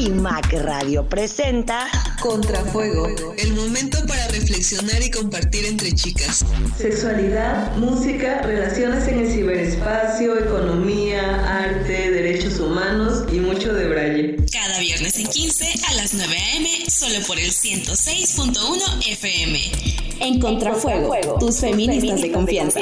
y Mac Radio presenta Contrafuego, el momento para reflexionar y compartir entre chicas. Sexualidad, música, relaciones en el ciberespacio, economía, arte, derechos humanos y mucho de braille. Cada viernes en 15 a las 9 a.m. solo por el 106.1 FM. En Contrafuego, tus feministas de confianza.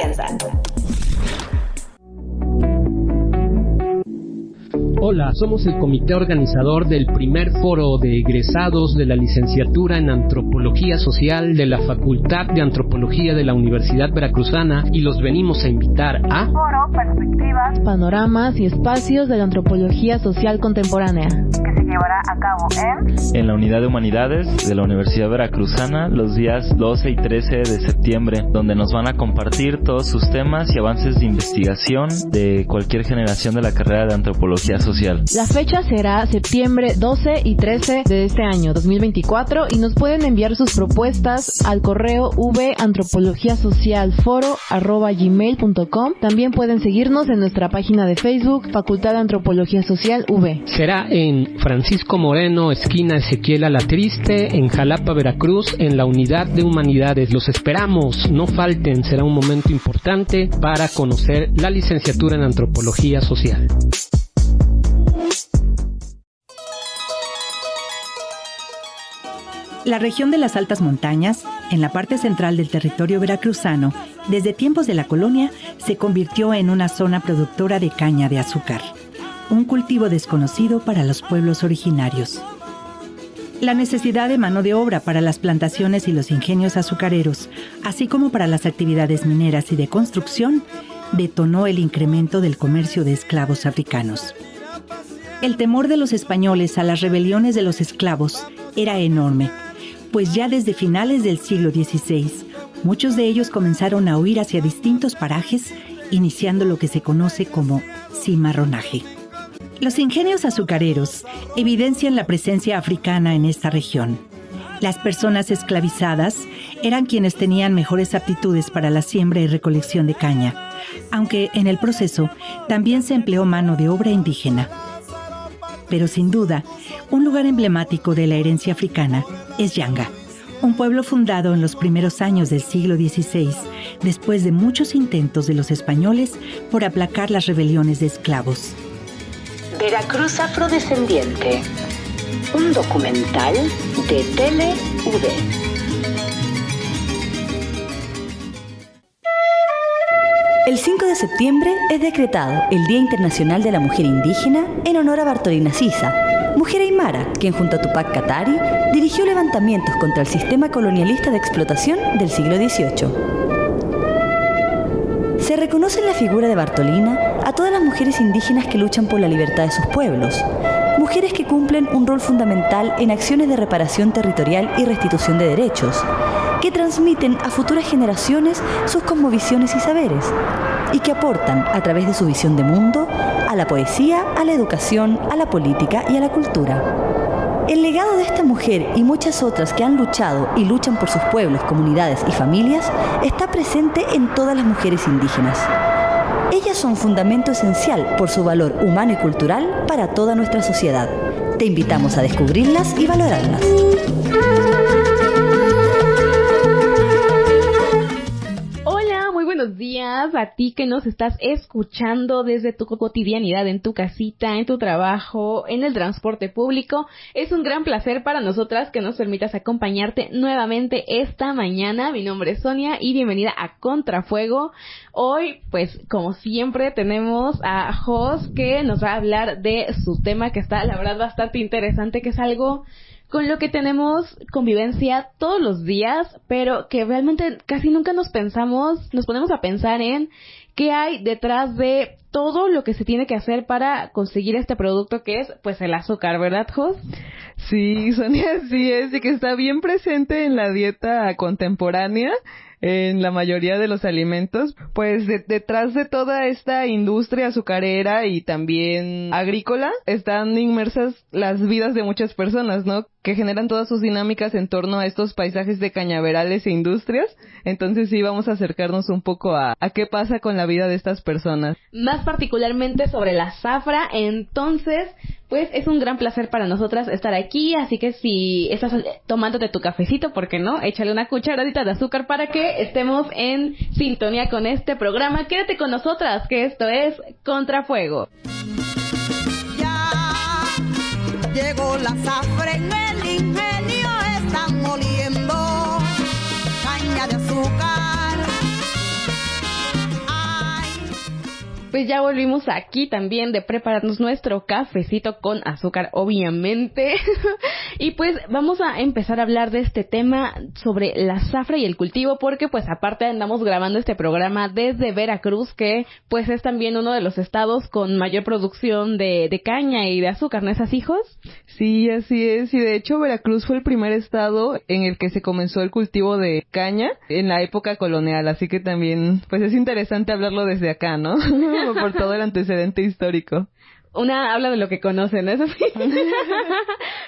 Hola, somos el comité organizador del primer foro de egresados de la licenciatura en Antropología Social de la Facultad de Antropología de la Universidad Veracruzana y los venimos a invitar a Foro, perspectivas, panoramas y espacios de la antropología social contemporánea, que se llevará a cabo en la Unidad de Humanidades de la Universidad Veracruzana los días 12 y 13 de septiembre, donde nos van a compartir todos sus temas y avances de investigación de cualquier generación de la carrera de Antropología Social. La fecha será septiembre 12 y 13 de este año 2024 y nos pueden enviar sus propuestas al correo vantropologiasocialforo@gmail.com. También pueden seguirnos en nuestra página de Facebook Facultad de Antropología Social V. Será en Francisco Moreno, esquina Ezequiel Alatriste, en Jalapa, Veracruz, en la Unidad de Humanidades. Los esperamos, no falten, será un momento importante para conocer la licenciatura en Antropología Social. La región de las altas montañas, en la parte central del territorio veracruzano, desde tiempos de la colonia, se convirtió en una zona productora de caña de azúcar, un cultivo desconocido para los pueblos originarios. La necesidad de mano de obra para las plantaciones y los ingenios azucareros, así como para las actividades mineras y de construcción, detonó el incremento del comercio de esclavos africanos. El temor de los españoles a las rebeliones de los esclavos era enorme, pues ya desde finales del siglo XVI, muchos de ellos comenzaron a huir hacia distintos parajes, iniciando lo que se conoce como cimarronaje. Los ingenios azucareros evidencian la presencia africana en esta región. Las personas esclavizadas eran quienes tenían mejores aptitudes para la siembra y recolección de caña, aunque en el proceso también se empleó mano de obra indígena. Pero sin duda, un lugar emblemático de la herencia africana es Yanga, un pueblo fundado en los primeros años del siglo XVI, después de muchos intentos de los españoles por aplacar las rebeliones de esclavos. Veracruz Afrodescendiente, un documental de TeleV. El 5 de septiembre es decretado el Día Internacional de la Mujer Indígena en honor a Bartolina Sisa, mujer aymara, quien junto a Tupac Katari dirigió levantamientos contra el sistema colonialista de explotación del siglo XVIII. Se reconoce en la figura de Bartolina a todas las mujeres indígenas que luchan por la libertad de sus pueblos, mujeres que cumplen un rol fundamental en acciones de reparación territorial y restitución de derechos, que transmiten a futuras generaciones sus cosmovisiones y saberes, y que aportan, a través de su visión de mundo, a la poesía, a la educación, a la política y a la cultura. El legado de esta mujer y muchas otras que han luchado y luchan por sus pueblos, comunidades y familias está presente en todas las mujeres indígenas. Ellas son fundamento esencial por su valor humano y cultural para toda nuestra sociedad. Te invitamos a descubrirlas y valorarlas. Buenos días a ti que nos estás escuchando desde tu cotidianidad, en tu casita, en tu trabajo, en el transporte público. Es un gran placer para nosotras que nos permitas acompañarte nuevamente esta mañana. Mi nombre es Sonia y bienvenida a Contrafuego. Hoy, pues, como siempre, tenemos a Jos que nos va a hablar de su tema que está, la verdad, bastante interesante, que es algo con lo que tenemos convivencia todos los días, pero que realmente casi nunca nos ponemos a pensar en qué hay detrás de todo lo que se tiene que hacer para conseguir este producto que es, pues, el azúcar, ¿verdad, Jos? Sí, Sonia, sí es, y que está bien presente en la dieta contemporánea, en la mayoría de los alimentos, pues detrás de toda esta industria azucarera y también agrícola están inmersas las vidas de muchas personas, ¿no? que generan todas sus dinámicas en torno a estos paisajes de cañaverales e industrias. Entonces sí, vamos a acercarnos un poco a qué pasa con la vida de estas personas. Más particularmente sobre la zafra. Entonces, pues es un gran placer para nosotras estar aquí, así que si estás tomándote tu cafecito, ¿por qué no? Échale una cucharadita de azúcar para que estemos en sintonía con este programa. Quédate con nosotras, que esto es Contrafuego. Ya llegó la zafra en el ingenio, están moliendo caña de azúcar. Pues ya volvimos aquí también de prepararnos nuestro cafecito con azúcar, obviamente. Y pues vamos a empezar a hablar de este tema sobre la zafra y el cultivo, porque pues aparte andamos grabando este programa desde Veracruz, que pues es también uno de los estados con mayor producción de caña y de azúcar, ¿no es así, hijos? Sí, así es. Y de hecho Veracruz fue el primer estado en el que se comenzó el cultivo de caña en la época colonial. Así que también pues es interesante hablarlo desde acá, ¿no? Por todo el antecedente histórico. Una habla de lo que conoce, ¿no? Eso sí.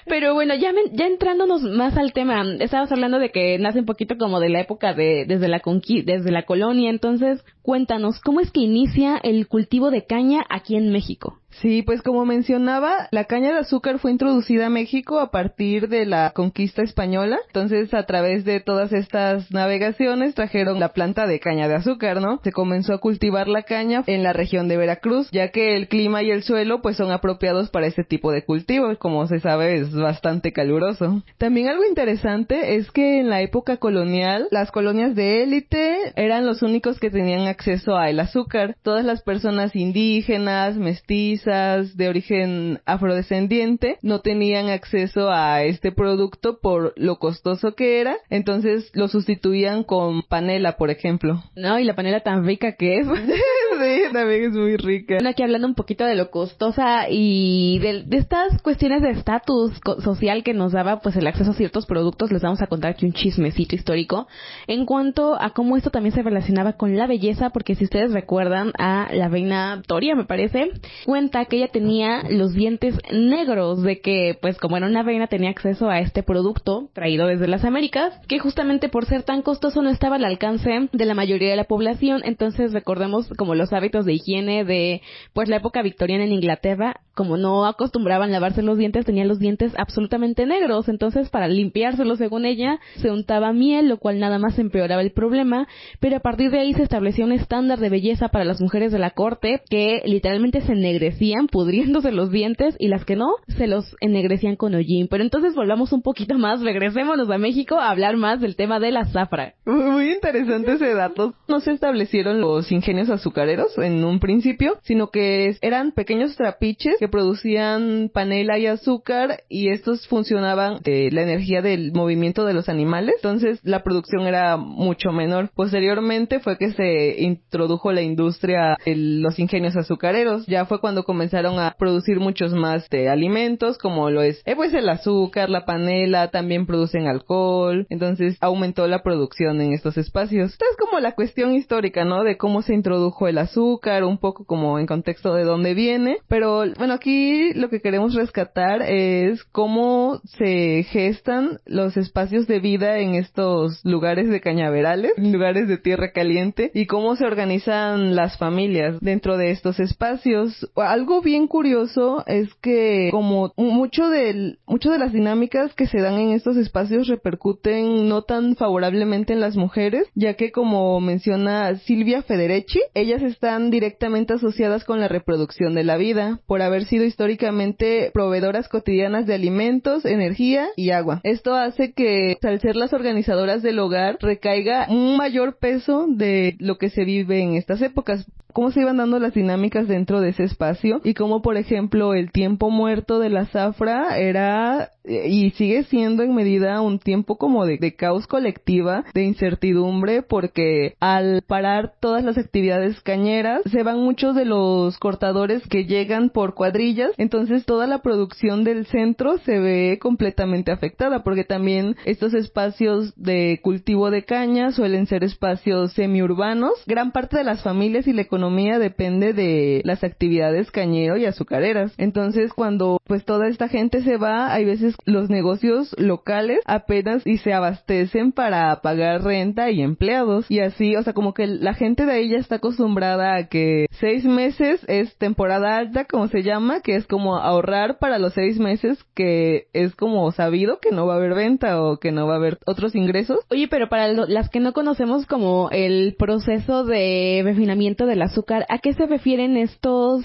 Pero bueno, ya entrándonos más al tema, estabas hablando de que nace un poquito como de la época desde la colonia. Entonces, cuéntanos, ¿cómo es que inicia el cultivo de caña aquí en México? Sí, pues como mencionaba, la caña de azúcar fue introducida a México a partir de la conquista española. Entonces, a través de todas estas navegaciones trajeron la planta de caña de azúcar, ¿no? Se comenzó a cultivar la caña en la región de Veracruz, ya que el clima y el suelo pues son apropiados para este tipo de cultivo. Como se sabe, es bastante caluroso. También algo interesante es que en la época colonial, las colonias de élite eran los únicos que tenían acceso al azúcar. Todas las personas indígenas, mestizas, de origen afrodescendiente no tenían acceso a este producto por lo costoso que era, entonces lo sustituían con panela, por ejemplo. No, y la panela tan rica que es. Sí, también es muy rica. Bueno, aquí hablando un poquito de lo costosa y de estas cuestiones de estatus social que nos daba pues el acceso a ciertos productos, les vamos a contar aquí un chismecito histórico en cuanto a cómo esto también se relacionaba con la belleza, porque si ustedes recuerdan a la reina Victoria, me parece, cuenta que ella tenía los dientes negros, de que pues como era una reina tenía acceso a este producto traído desde las Américas, que justamente por ser tan costoso no estaba al alcance de la mayoría de la población. Entonces recordemos como los hábitos de higiene de pues la época victoriana en Inglaterra, como no acostumbraban lavarse los dientes, tenían los dientes absolutamente negros. Entonces para limpiárselos, según ella, se untaba miel, lo cual nada más empeoraba el problema. Pero a partir de ahí se estableció un estándar de belleza para las mujeres de la corte que literalmente se ennegrecían pudriéndose los dientes, y las que no, se los ennegrecían con hollín. Pero entonces volvamos un poquito más, regresémonos a México a hablar más del tema de la zafra. Muy interesante ese dato. No se establecieron los ingenios azucareros en un principio, sino que eran pequeños trapiches que producían panela y azúcar, y estos funcionaban de la energía del movimiento de los animales. Entonces la producción era mucho menor. Posteriormente fue que se introdujo la industria de los ingenios azucareros. Ya fue cuando comenzaron a producir muchos más alimentos, como lo es pues el azúcar, la panela, también producen alcohol. Entonces aumentó la producción en estos espacios. Esta es como la cuestión histórica, ¿no? De cómo se introdujo el azúcar, un poco como en contexto de dónde viene. Pero bueno, aquí lo que queremos rescatar es cómo se gestan los espacios de vida en estos lugares de cañaverales, lugares de tierra caliente, y cómo se organizan las familias dentro de estos espacios. Algo bien curioso es que como mucho de las dinámicas que se dan en estos espacios repercuten no tan favorablemente en las mujeres, ya que como menciona Silvia Federici, ellas están directamente asociadas con la reproducción de la vida, por haber sido históricamente proveedoras cotidianas de alimentos, energía y agua. Esto hace que, al ser las organizadoras del hogar, recaiga un mayor peso de lo que se vive en estas épocas. Cómo se iban dando las dinámicas dentro de ese espacio, y cómo, por ejemplo, el tiempo muerto de la zafra era y sigue siendo en medida un tiempo como de caos colectiva, de incertidumbre, porque al parar todas las actividades cañeras se van muchos de los cortadores que llegan por cuadrillas. Entonces toda la producción del centro se ve completamente afectada, porque también estos espacios de cultivo de caña suelen ser espacios semiurbanos. Gran parte de las familias y la economía economía depende de las actividades cañero y azucareras. Entonces, cuando pues toda esta gente se va, hay veces los negocios locales apenas y se abastecen para pagar renta y empleados. Y así, o sea, como que la gente de ahí ya está acostumbrada a que 6 meses es temporada alta, como se llama, que es como ahorrar para los 6 meses que es como sabido que no va a haber venta o que no va a haber otros ingresos. Oye, pero para las que no conocemos como el proceso de refinamiento del azúcar, ¿a qué se refieren estos,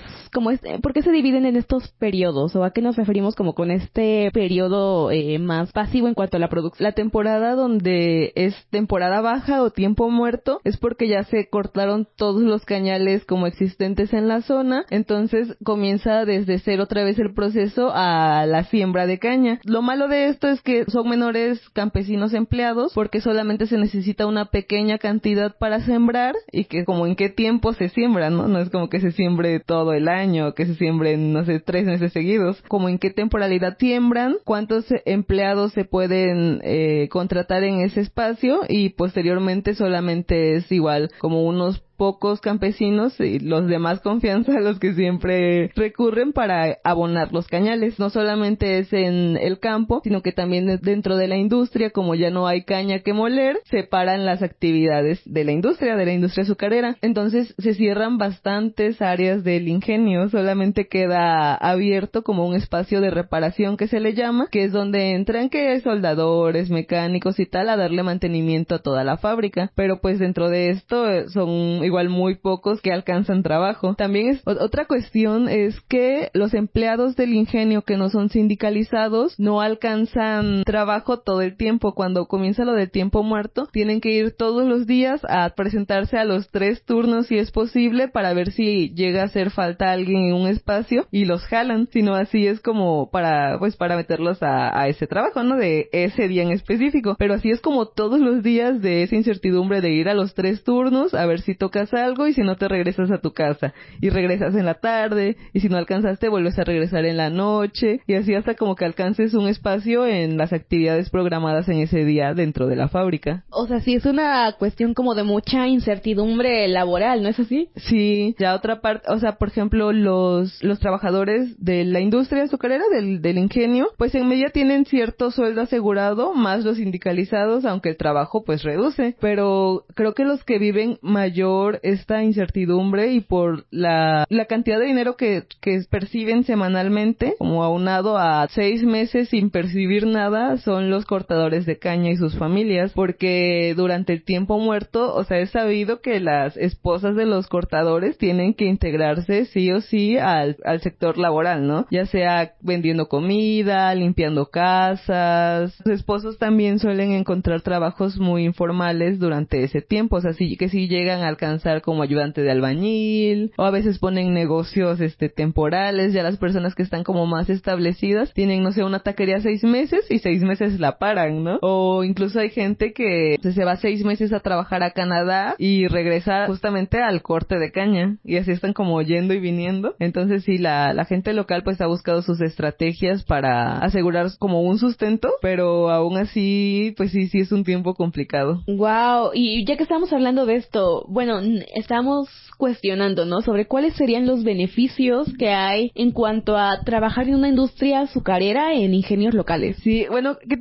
por qué se dividen en estos periodos? ¿O a qué nos referimos como con este periodo más pasivo en cuanto a la producción? La temporada donde es temporada baja o tiempo muerto es porque ya se cortaron todos los cañales como existentes en la zona, entonces comienza desde cero otra vez el proceso a la siembra de caña. Lo malo de esto es que son menores campesinos empleados porque solamente se necesita una pequeña cantidad para sembrar y que como en qué tiempo se siembra, ¿no? No es como que se siembre todo el año, que se siembren, no sé, 3 meses seguidos. Como en qué temporalidad siembran, cuántos empleados se pueden contratar en ese espacio y posteriormente solamente es igual como unos pocos campesinos y los de más confianza a los que siempre recurren para abonar los cañales. No solamente es en el campo, sino que también dentro de la industria, como ya no hay caña que moler, separan las actividades de la industria azucarera. Entonces se cierran bastantes áreas del ingenio, solamente queda abierto como un espacio de reparación que se le llama, que es donde entran que soldadores, mecánicos y tal a darle mantenimiento a toda la fábrica. Pero pues dentro de esto son igual muy pocos que alcanzan trabajo. También otra cuestión es que los empleados del ingenio que no son sindicalizados no alcanzan trabajo todo el tiempo. Cuando comienza lo del tiempo muerto, tienen que ir todos los días a presentarse a los 3 turnos si es posible para ver si llega a hacer falta alguien en un espacio y los jalan. Sino así es como para meterlos a ese trabajo, ¿no? De ese día en específico. Pero así es como todos los días de esa incertidumbre de ir a los 3 turnos a ver si toca algo y si no te regresas a tu casa y regresas en la tarde y si no alcanzaste vuelves a regresar en la noche y así hasta como que alcances un espacio en las actividades programadas en ese día dentro de la fábrica. O sea, sí es una cuestión como de mucha incertidumbre laboral, ¿no es así? Sí, ya otra parte, o sea, por ejemplo, los trabajadores de la industria azucarera del ingenio, pues en media tienen cierto sueldo asegurado, más los sindicalizados, aunque el trabajo pues reduce, pero creo que los que viven mayor esta incertidumbre y por la cantidad de dinero que perciben semanalmente, como aunado a 6 meses sin percibir nada, son los cortadores de caña y sus familias, porque durante el tiempo muerto, o sea, es sabido que las esposas de los cortadores tienen que integrarse sí o sí al sector laboral, ¿no? Ya sea vendiendo comida, limpiando casas. Los esposos también suelen encontrar trabajos muy informales durante ese tiempo, o sea, sí llegan a alcanzar como ayudante de albañil, o a veces ponen negocios temporales. Ya las personas que están como más establecidas tienen, no sé, una taquería 6 meses y 6 meses la paran, ¿no? O incluso hay gente que se va 6 meses a trabajar a Canadá y regresa justamente al corte de caña y así están como yendo y viniendo. Entonces sí, la gente local pues ha buscado sus estrategias para asegurar como un sustento, pero aún así pues sí es un tiempo complicado. Wow, y ya que estamos hablando de esto, bueno, estamos cuestionando, ¿no? Sobre cuáles serían los beneficios que hay en cuanto a trabajar en una industria azucarera en ingenios locales. Sí, bueno, qué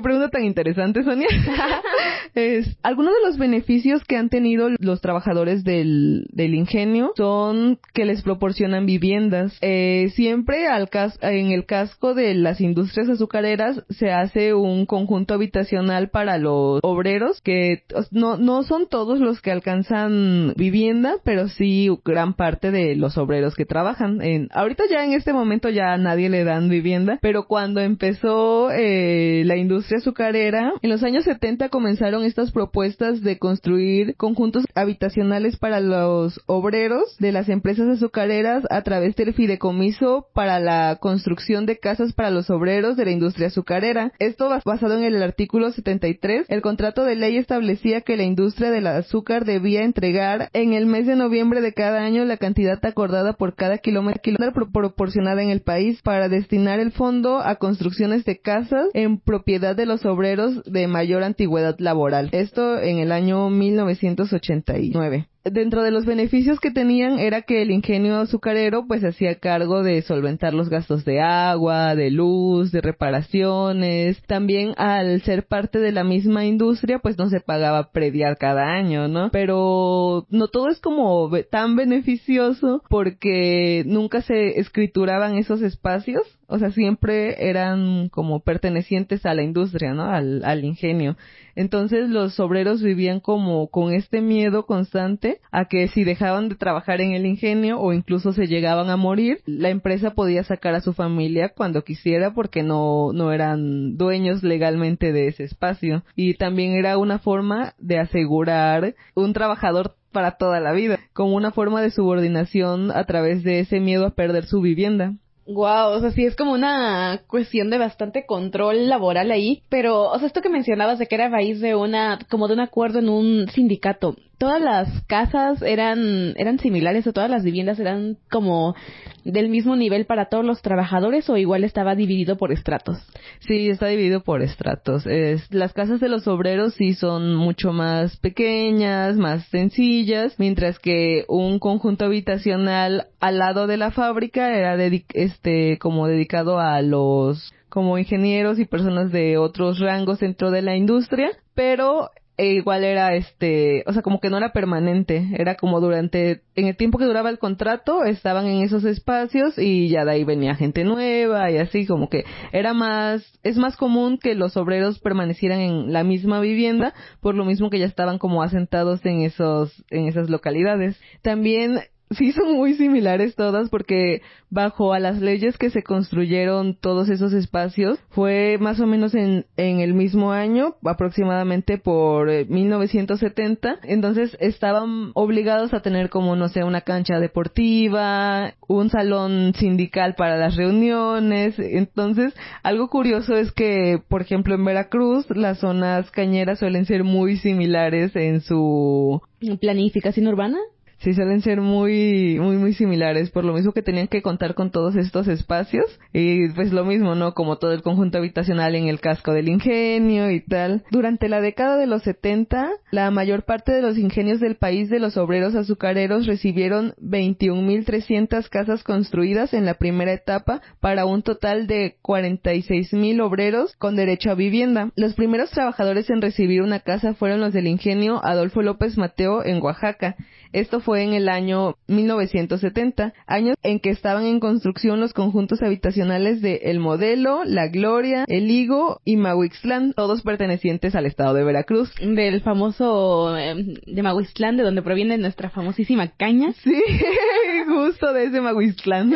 pregunta tan interesante, Sonia. Algunos de los beneficios que han tenido los trabajadores del ingenio son que les proporcionan viviendas. Siempre en el casco de las industrias azucareras se hace un conjunto habitacional para los obreros, que no son todos los que alcanzan vivienda, pero sí gran parte de los obreros que trabajan. Ahorita ya en este momento ya a nadie le dan vivienda, pero cuando empezó la industria azucarera, en los años 70 comenzaron estas propuestas de construir conjuntos habitacionales para los obreros de las empresas azucareras a través del fideicomiso para la construcción de casas para los obreros de la industria azucarera. Esto basado en el artículo 73, el contrato de ley establecía que la industria del azúcar debía entregar en el mes de noviembre de cada año la cantidad acordada por cada kilómetro proporcionada en el país para destinar el fondo a construcciones de casas en propiedad de los obreros de mayor antigüedad laboral. Esto en el año 1989. dentro de los beneficios que tenían era que el ingenio azucarero pues se hacía cargo de solventar los gastos de agua, de luz, de reparaciones. También al ser parte de la misma industria pues no se pagaba predial cada año, ¿no? Pero no todo es como tan beneficioso porque nunca se escrituraban esos espacios. O sea, siempre eran como pertenecientes a la industria, ¿no? Al ingenio. Entonces los obreros vivían como con este miedo constante a que si dejaban de trabajar en el ingenio o incluso se llegaban a morir, la empresa podía sacar a su familia cuando quisiera porque no eran dueños legalmente de ese espacio. Y también era una forma de asegurar un trabajador para toda la vida, como una forma de subordinación a través de ese miedo a perder su vivienda. Wow, o sea, sí es como una cuestión de bastante control laboral ahí, pero, o sea, esto que mencionabas de que era a raíz de un acuerdo en un sindicato, ¿todas las casas eran similares o todas las viviendas eran como del mismo nivel para todos los trabajadores o igual estaba dividido por estratos? Sí, está dividido por estratos. Las casas de los obreros sí son mucho más pequeñas, más sencillas, mientras que un conjunto habitacional al lado de la fábrica era como dedicado a los como ingenieros y personas de otros rangos dentro de la industria, pero igual era o sea, como que no era permanente, era como en el tiempo que duraba el contrato estaban en esos espacios y ya de ahí venía gente nueva y así, como que es más común que los obreros permanecieran en la misma vivienda, por lo mismo que ya estaban como asentados en esas localidades. También sí son muy similares todas porque bajo a las leyes que se construyeron todos esos espacios fue más o menos en el mismo año, aproximadamente por 1970. Entonces estaban obligados a tener como, no sé, una cancha deportiva, un salón sindical para las reuniones. Entonces, algo curioso es que, por ejemplo, en Veracruz las zonas cañeras suelen ser muy similares en su planificación urbana. Sí, suelen ser muy, muy, muy similares, por lo mismo que tenían que contar con todos estos espacios, y pues lo mismo, ¿no? Como todo el conjunto habitacional en el casco del ingenio y tal. Durante la década de los 70, la mayor parte de los ingenios del país de los obreros azucareros recibieron 21,300 casas construidas en la primera etapa para un total de 46,000 obreros con derecho a vivienda. Los primeros trabajadores en recibir una casa fueron los del ingenio Adolfo López Mateo en Oaxaca. Esto fue en el año 1970, años en que estaban en construcción los conjuntos habitacionales de El Modelo, La Gloria, El Higo y Mahuixtlán, todos pertenecientes al estado de Veracruz. Del famoso de Mahuixtlán, de donde proviene nuestra famosísima caña. Sí, justo de ese Mahuixtlán.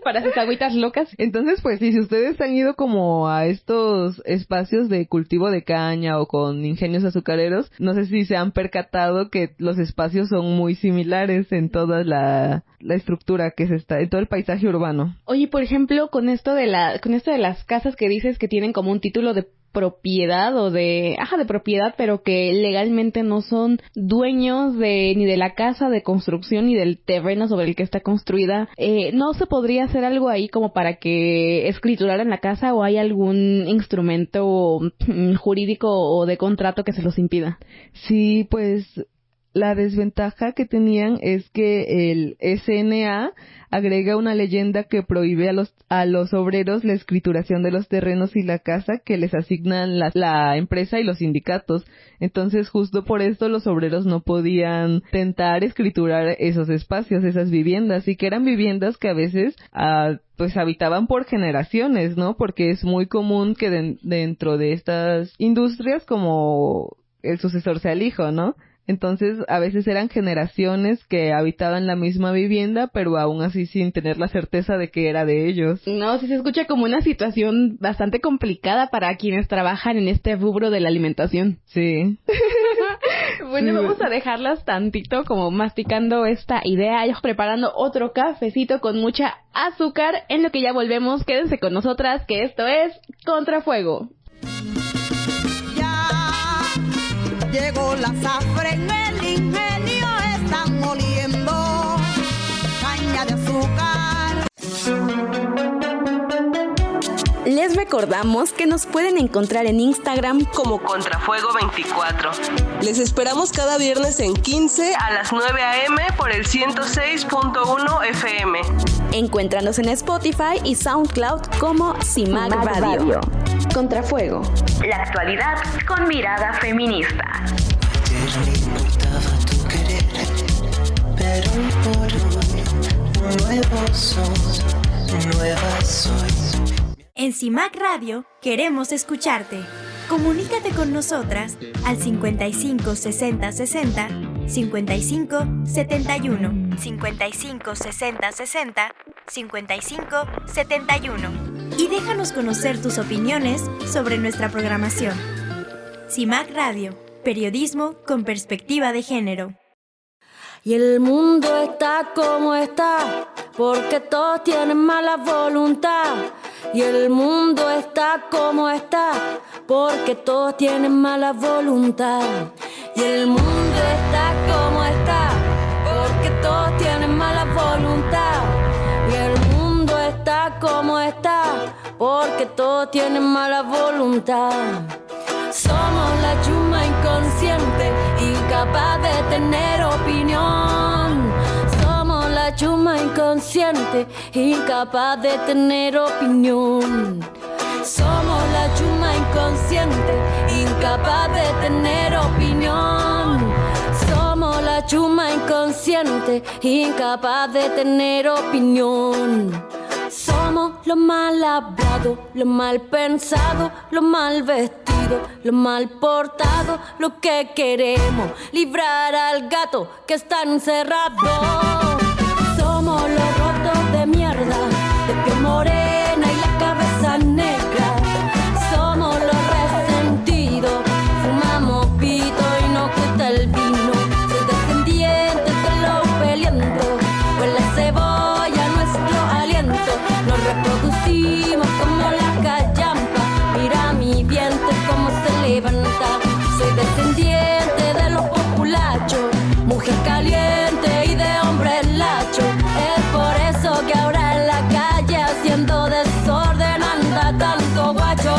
Para sus agüitas locas. Entonces, pues sí, si ustedes han ido como a estos espacios de cultivo de caña o con ingenios azucareros, no sé si se han percatado que los espacios son muy similares en toda la estructura que en todo el paisaje urbano. Oye, por ejemplo, con esto de las casas que dices que tienen como un título de propiedad o de propiedad, pero que legalmente no son dueños ni de la casa de construcción ni del terreno sobre el que está construida, ¿no se podría hacer algo ahí como para que escrituraran la casa o hay algún instrumento jurídico o de contrato que se los impida? Sí, pues la desventaja que tenían es que el SNA agrega una leyenda que prohíbe a los obreros la escrituración de los terrenos y la casa que les asignan la empresa y los sindicatos. Entonces, justo por esto los obreros no podían tentar escriturar esos espacios, esas viviendas, y que eran viviendas que a veces pues habitaban por generaciones, ¿no? Porque es muy común que dentro de estas industrias como el sucesor sea el hijo, ¿no? Entonces, a veces eran generaciones que habitaban la misma vivienda, pero aún así sin tener la certeza de que era de ellos. No, sí se escucha como una situación bastante complicada para quienes trabajan en este rubro de la alimentación. Sí. Bueno, sí, vamos a dejarlas tantito como masticando esta idea, ellos preparando otro cafecito con mucha azúcar, en lo que ya volvemos. Quédense con nosotras, que esto es Contrafuego. Llegó la zafra en el ingenio, están moliendo caña de azúcar. Les recordamos que nos pueden encontrar en Instagram como Contrafuego24. Les esperamos cada viernes en 15 a las 9 a.m. por el 106.1 FM. Encuéntranos en Spotify y SoundCloud como CIMAC Radio. Contrafuego. La actualidad con mirada feminista. Le importaba tu querer, pero por hoy nuevo sos, nueva soy. En CIMAC Radio queremos escucharte. Comunícate con nosotras al 55 60 60 55 71 55 60 60 55 71 y déjanos conocer tus opiniones sobre nuestra programación. CIMAC Radio, periodismo con perspectiva de género. Y el mundo está como está, porque todos tienen mala voluntad. Y el mundo está como está, porque todos tienen mala voluntad. Y el mundo está como está, porque todos tienen mala voluntad. Y el mundo está como está, porque todos tienen mala voluntad. Somos la chuma inconsciente, incapaz de tener opinión. Somos la chuma inconsciente, incapaz de tener opinión. Somos la chuma inconsciente, incapaz de tener opinión. Somos la chuma inconsciente, incapaz de tener opinión. Somos lo mal hablado, lo mal pensado, lo mal vestido, lo mal portado, lo que queremos, librar al gato que está encerrado. Somos los rotos de mierda, de piel morena y la cabeza negra. Somos los resentidos, fumamos pito y nos gusta el vino. Soy descendiente de los peleando, huele a cebolla nuestro aliento. Nos reproducimos como la callampa, mira mi vientre como se levanta. Soy descendiente de los populachos, mujer caliente y de hombre lacho. Es por eso que ahora en la calle haciendo desorden anda tanto guacho.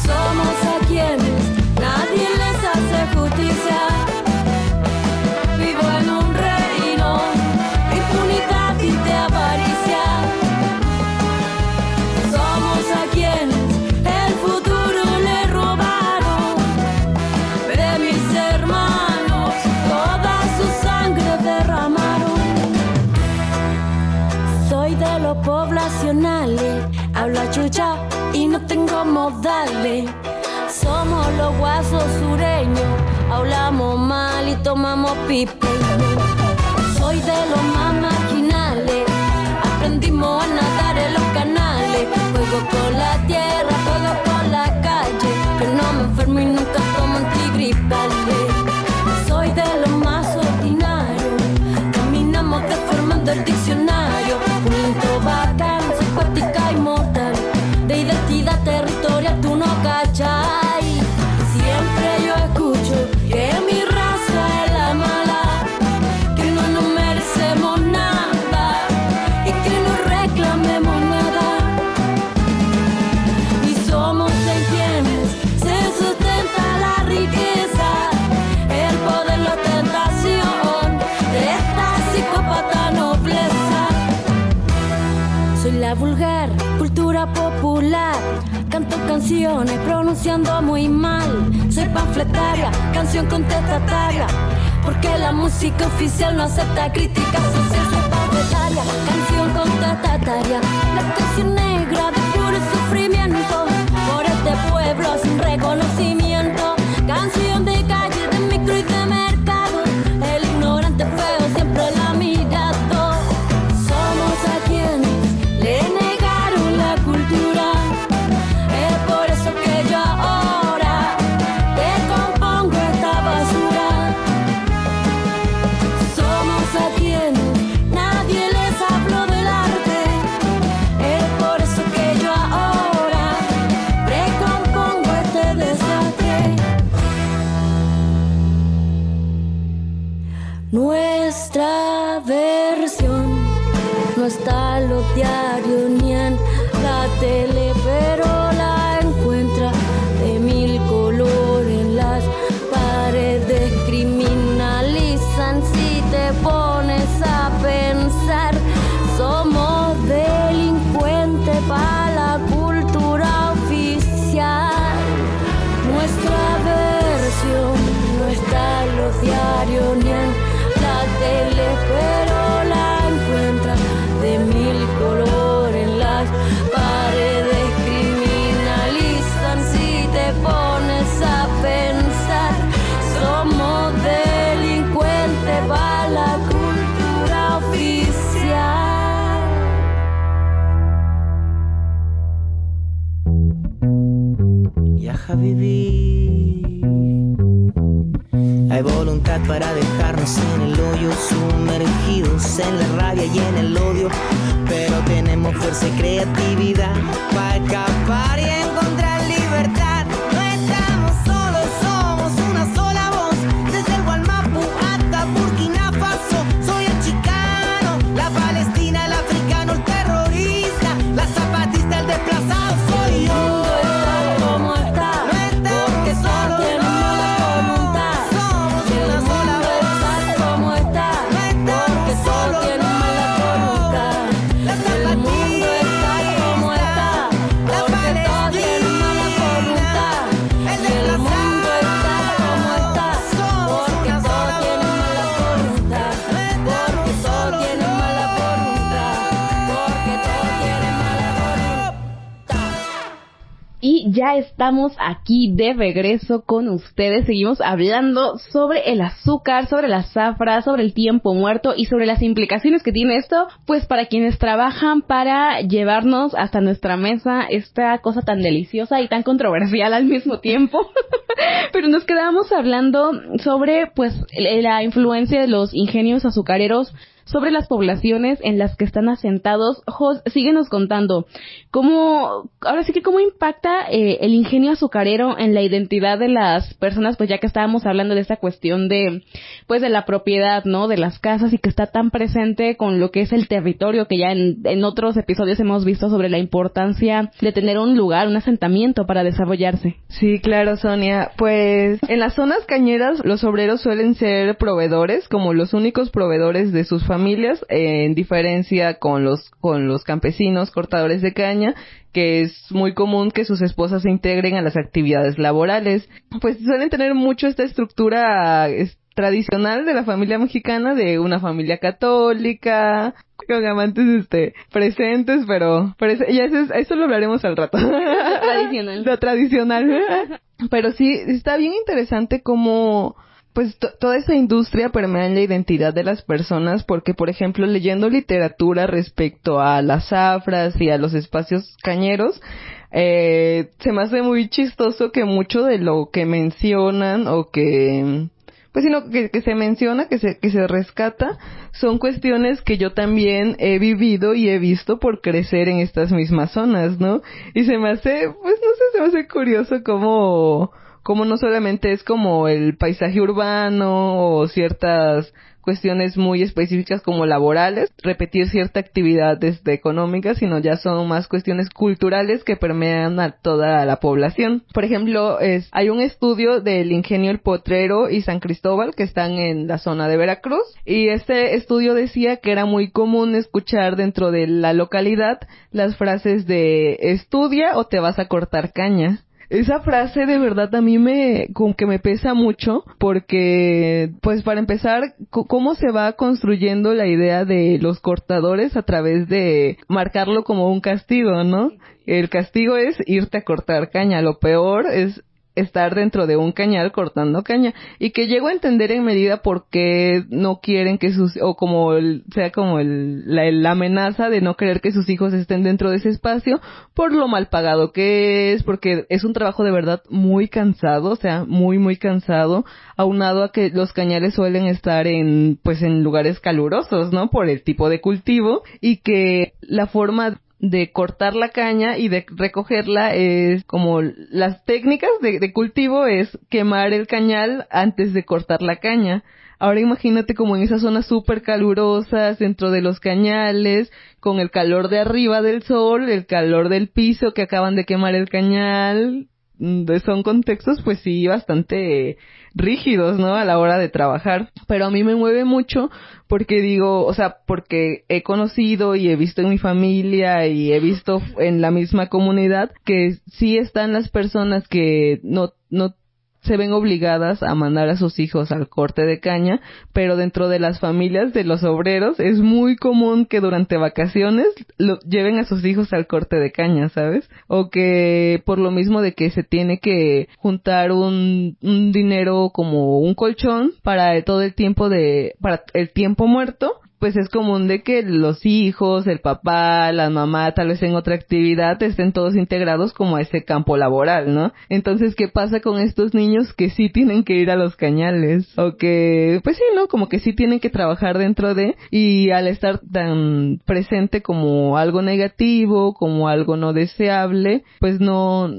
Somos a quienes nadie les hace justicia. Vivo en un reino, impunidad y de avaricia. Somos a quienes el futuro le robaron. De mis hermanos toda su sangre derramaron. Soy de los poblacionales, hablo chucha y no tengo modales. Somos los guasos sureños, hablamos mal y tomamos pipe. Soy de los más marginales, aprendimos a nadar en los canales. Juego con la tierra, juego con la calle, que no me enfermo y nunca tomo antigripales. Soy de los más ordinarios, caminamos deformando el diccionario. Un intro bacán, poética y mortal, de identidad territorial tú no cachai. Siempre yo escucho que mi raza es la mala, que no nos merecemos nada y que no reclamemos nada. Y somos en quienes se sustenta la riqueza, el poder, la tentación de esta psicópata nobleza. Soy la vulgar cultura popular, canto canciones pronunciando muy mal. Soy panfletaria, canción contestataria, porque la música oficial no acepta críticas sociales. Soy panfletaria, canción contestataria, la canción negra de puro sufrimiento por este pueblo sin reconocimiento. Canción de calle, de micro y de mercado, el ignorante feo siempre la amigado. Somos a quienes le negaron la cultura. Es por eso que yo ahora te compongo esta basura. Somos a quienes nadie les habló del arte. Es por eso que yo ahora recompongo este desastre. Nuestra versión no está en los diarios ni en la tele, pero para dejarnos en el hoyo, sumergidos en la rabia y en el odio. Pero tenemos fuerza y creatividad para escapar y encontrar libertad. No estamos solos, somos una sola voz. Desde el Gualmapu hasta Burkina Faso. Soy el chicano, la palestina, el africano, el terrorista, la zapatista, el desplazado soy yo. ¿Cómo está? No estamos solos, no. Somos una sola voz. ¿Cómo está? No estamos solos, no. La zapatista, la palestina, el desplazado. Somos una sola Y ya estamos aquí de regreso con ustedes. Seguimos hablando sobre el azúcar, sobre la zafra, sobre el tiempo muerto y sobre las implicaciones que tiene esto, pues para quienes trabajan para llevarnos hasta nuestra mesa esta cosa tan deliciosa y tan controversial al mismo tiempo. Pero nos quedamos hablando sobre pues la influencia de los ingenios azucareros sobre las poblaciones en las que están asentados. Jos, síguenos contando cómo impacta el ingenio azucarero en la identidad de las personas, pues ya que estábamos hablando de esta cuestión de la propiedad, ¿no? De las casas, y que está tan presente con lo que es el territorio, que ya en otros episodios hemos visto sobre la importancia de tener un lugar, un asentamiento para desarrollarse. Sí, claro, Sonia. Pues en las zonas cañeras los obreros suelen ser proveedores, como los únicos proveedores de sus familias, en diferencia con los campesinos cortadores de caña, que es muy común que sus esposas se integren a las actividades laborales. Pues suelen tener mucho esta estructura tradicional de la familia mexicana, de una familia católica, con amantes presentes, pero ya eso lo hablaremos al rato. Tradicional. Lo tradicional. Pero sí, está bien interesante cómo pues toda esa industria permea en la identidad de las personas, porque, por ejemplo, leyendo literatura respecto a las zafras y a los espacios cañeros, se me hace muy chistoso que mucho de lo que mencionan o que se menciona, que se rescata, son cuestiones que yo también he vivido y he visto por crecer en estas mismas zonas, ¿no? Y se me hace curioso cómo no solamente es como el paisaje urbano o ciertas cuestiones muy específicas como laborales, repetir cierta actividad económica, sino ya son más cuestiones culturales que permean a toda la población. Por ejemplo, hay un estudio del ingenio El Potrero y San Cristóbal que están en la zona de Veracruz, y este estudio decía que era muy común escuchar dentro de la localidad las frases de estudia o te vas a cortar caña. Esa frase de verdad a mí como que me pesa mucho, porque pues para empezar, cómo se va construyendo la idea de los cortadores a través de marcarlo como un castigo, ¿no? El castigo es irte a cortar caña, lo peor es estar dentro de un cañal cortando caña, y que llego a entender en medida por qué no quieren que la amenaza de no querer que sus hijos estén dentro de ese espacio, por lo mal pagado que es, porque es un trabajo de verdad muy cansado, o sea, muy muy cansado, aunado a que los cañales suelen estar en lugares calurosos, ¿no? Por el tipo de cultivo, y que la forma de cortar la caña y de recogerla es como las técnicas de cultivo es quemar el cañal antes de cortar la caña. Ahora imagínate como en esas zonas súper calurosas, dentro de los cañales, con el calor de arriba del sol, el calor del piso que acaban de quemar el cañal. Son contextos pues sí bastante rígidos, ¿no? A la hora de trabajar. Pero a mí me mueve mucho porque porque he conocido y he visto en mi familia y he visto en la misma comunidad que sí están las personas que no se ven obligadas a mandar a sus hijos al corte de caña, pero dentro de las familias de los obreros es muy común que durante vacaciones lleven a sus hijos al corte de caña, ¿sabes? O que por lo mismo de que se tiene que juntar un dinero como un colchón para todo el tiempo para el tiempo muerto, pues es común de que los hijos, el papá, la mamá, tal vez en otra actividad, estén todos integrados como a ese campo laboral, ¿no? Entonces, ¿qué pasa con estos niños que sí tienen que ir a los cañales? O que, pues sí, ¿no? Como que sí tienen que trabajar dentro de, y al estar tan presente como algo negativo, como algo no deseable, pues no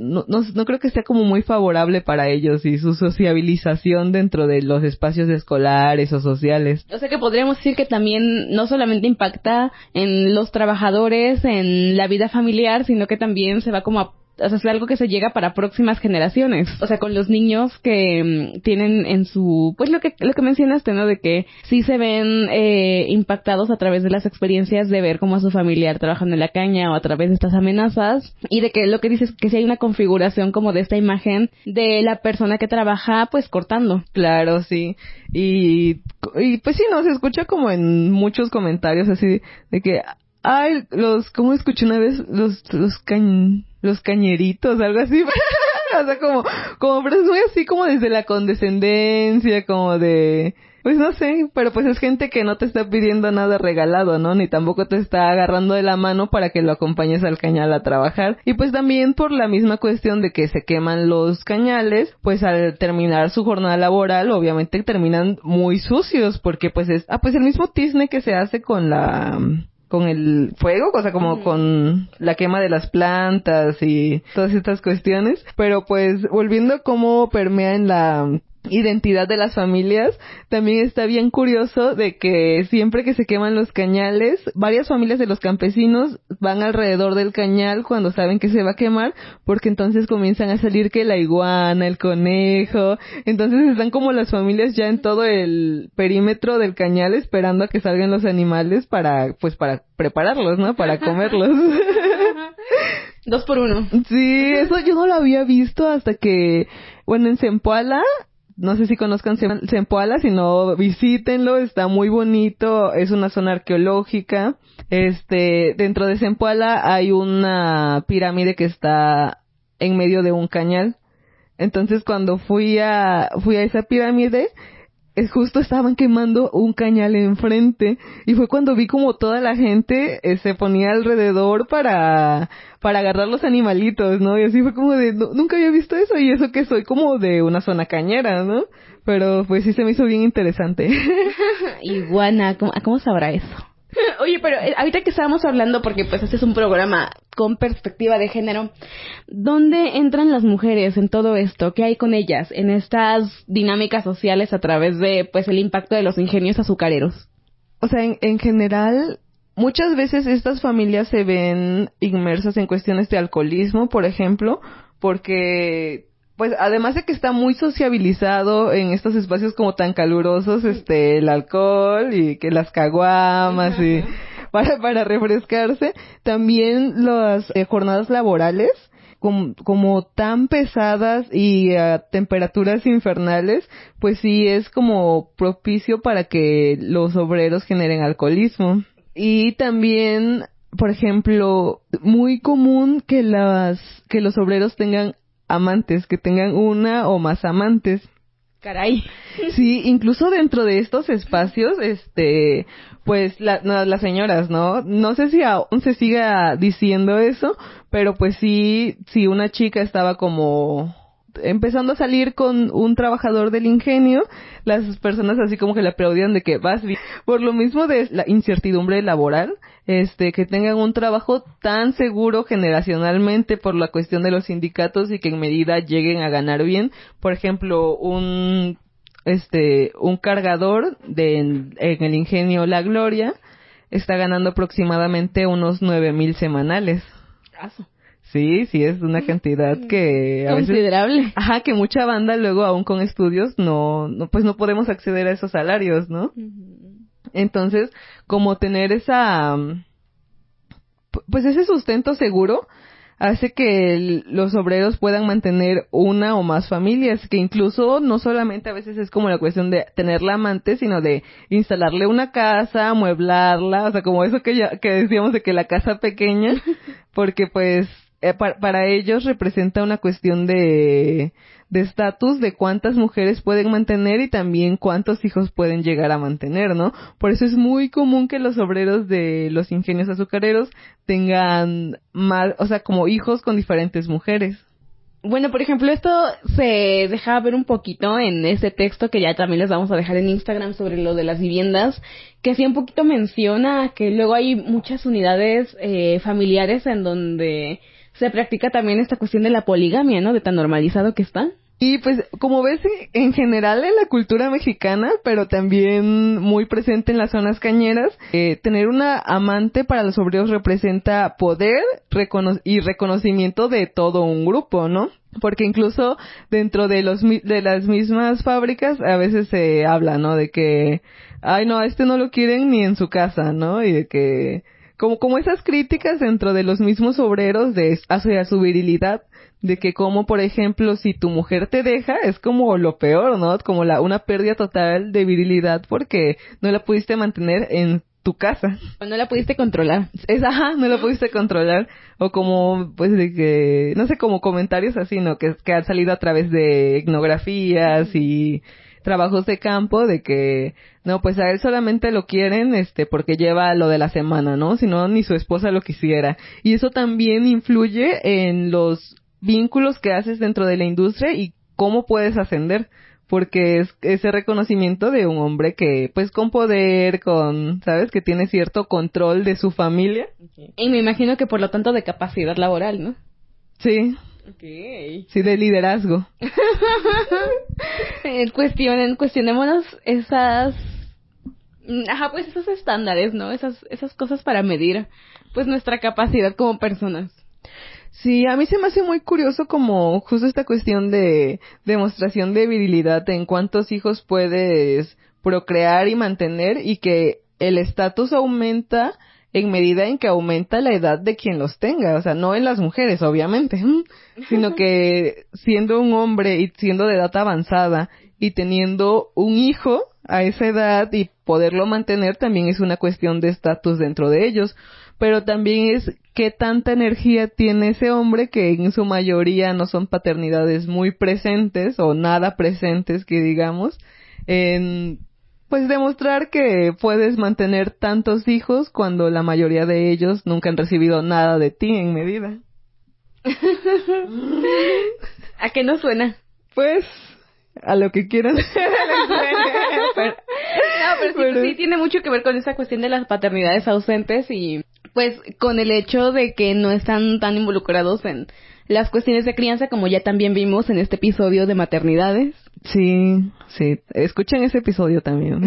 creo que sea como muy favorable para ellos y su sociabilización dentro de los espacios escolares o sociales. O sea que podríamos decir que también no solamente impacta en los trabajadores, en la vida familiar, sino que también se va como a, o sea, es algo que se llega para próximas generaciones. O sea, con los niños que tienen en su, pues lo que mencionaste, ¿no? De que sí se ven impactados a través de las experiencias de ver cómo a su familiar trabajando en la caña o a través de estas amenazas, y de que lo que dices que sí hay una configuración como de esta imagen de la persona que trabaja pues cortando. Claro, sí. Y pues sí, no, se escucha como en muchos comentarios así de que ay, ¿cómo escuché una vez? Los cañeritos, algo así. O sea, como, pero es muy así como desde la condescendencia, como de, pues no sé, pero pues es gente que no te está pidiendo nada regalado, ¿no? Ni tampoco te está agarrando de la mano para que lo acompañes al cañal a trabajar. Y pues también por la misma cuestión de que se queman los cañales, pues al terminar su jornada laboral, obviamente terminan muy sucios, porque pues es, pues el mismo tizne que se hace con el fuego, o sea, como con la quema de las plantas y todas estas cuestiones. Pero pues volviendo a cómo permea en la identidad de las familias, también está bien curioso de que siempre que se queman los cañales, varias familias de los campesinos van alrededor del cañal cuando saben que se va a quemar, porque entonces comienzan a salir que la iguana, el conejo, entonces están como las familias ya en todo el perímetro del cañal esperando a que salgan los animales para prepararlos, ¿no? Para comerlos. 2 por 1. Sí, eso yo no lo había visto hasta que, bueno, en Zempoala, no sé si conozcan Zempoala, si no, visítenlo, está muy bonito, es una zona arqueológica. Dentro de Zempoala hay una pirámide que está en medio de un cañal. Entonces cuando fui a esa pirámide, justo estaban quemando un cañal enfrente, y fue cuando vi como toda la gente se ponía alrededor para agarrar los animalitos, ¿no? Y así fue como de, nunca había visto eso, y eso que soy como de una zona cañera, ¿no? Pero pues sí se me hizo bien interesante. Iguana, ¿cómo sabrá eso? Oye, pero ahorita que estábamos hablando, porque pues este es un programa con perspectiva de género, ¿dónde entran las mujeres en todo esto? ¿Qué hay con ellas en estas dinámicas sociales a través de pues el impacto de los ingenios azucareros? O sea, en general, muchas veces estas familias se ven inmersas en cuestiones de alcoholismo, por ejemplo, porque pues además de que está muy sociabilizado en estos espacios como tan calurosos, el alcohol y que las caguamas y para refrescarse, también las jornadas laborales como tan pesadas y a temperaturas infernales, pues sí es como propicio para que los obreros generen alcoholismo. Y también, por ejemplo, muy común que los obreros tengan amantes, que tengan una o más amantes. Caray. Sí, incluso dentro de estos espacios, pues las señoras, ¿no? No sé si aún se siga diciendo eso, pero pues sí, si una chica estaba como empezando a salir con un trabajador del ingenio, las personas así como que le aplaudían de que vas bien. Por lo mismo de la incertidumbre laboral, que tengan un trabajo tan seguro generacionalmente por la cuestión de los sindicatos y que en medida lleguen a ganar bien. Por ejemplo, un cargador en el ingenio La Gloria está ganando aproximadamente unos 9,000 semanales. Caso. Sí, es una cantidad que a considerable. Veces, que mucha banda luego aún con estudios pues no podemos acceder a esos salarios, ¿no? Uh-huh. Entonces, como tener ese sustento seguro hace que los obreros puedan mantener una o más familias, que incluso no solamente a veces es como la cuestión de tenerla amante, sino de instalarle una casa, amueblarla, o sea, como eso que decíamos de que la casa pequeña, porque pues para ellos representa una cuestión de estatus, de cuántas mujeres pueden mantener y también cuántos hijos pueden llegar a mantener, ¿no? Por eso es muy común que los obreros de los ingenios azucareros tengan más, o sea, como hijos con diferentes mujeres. Bueno, por ejemplo, esto se deja ver un poquito en ese texto que ya también les vamos a dejar en Instagram sobre lo de las viviendas, que sí un poquito menciona que luego hay muchas unidades familiares en donde se practica también esta cuestión de la poligamia, ¿no? De tan normalizado que está. Y pues, como ves, en general en la cultura mexicana, pero también muy presente en las zonas cañeras, tener una amante para los obreros representa poder y reconocimiento de todo un grupo, ¿no? Porque incluso dentro de las mismas fábricas a veces se habla, ¿no? De que, ay, no, a este no lo quieren ni en su casa, ¿no? Y de que, como esas críticas dentro de los mismos obreros hacia su virilidad, de que como, por ejemplo, si tu mujer te deja, es como lo peor, ¿no? Como una pérdida total de virilidad porque no la pudiste mantener en tu casa. O no la pudiste controlar. No la pudiste controlar. O como, pues, de que, no sé, como comentarios así, ¿no? Que han salido a través de etnografías y trabajos de campo, de que, no, pues a él solamente lo quieren, porque lleva lo de la semana, ¿no? Si no, ni su esposa lo quisiera. Y eso también influye en los vínculos que haces dentro de la industria y cómo puedes ascender, porque es ese reconocimiento de un hombre que, pues, con poder, ¿sabes? Que tiene cierto control de su familia. Okay. Y me imagino que por lo tanto de capacidad laboral, ¿no? Sí. Okay. Sí, de liderazgo. Cuestionémonos esas estándares, ¿no? Esas cosas para medir, pues, nuestra capacidad como personas. Sí, a mí se me hace muy curioso como justo esta cuestión de demostración de virilidad en cuántos hijos puedes procrear y mantener y que el estatus aumenta en medida en que aumenta la edad de quien los tenga, o sea, no en las mujeres, obviamente, sino que siendo un hombre y siendo de edad avanzada y teniendo un hijo a esa edad y poderlo mantener también es una cuestión de estatus dentro de ellos. Pero también es qué tanta energía tiene ese hombre que en su mayoría no son paternidades muy presentes o nada presentes que digamos, en pues demostrar que puedes mantener tantos hijos cuando la mayoría de ellos nunca han recibido nada de ti en medida. ¿A qué no suena? Pues a lo que quieran. Pero sí tiene mucho que ver con esa cuestión de las paternidades ausentes y pues con el hecho de que no están tan involucrados en las cuestiones de crianza como ya también vimos en este episodio de maternidades. Sí, escuchen ese episodio también.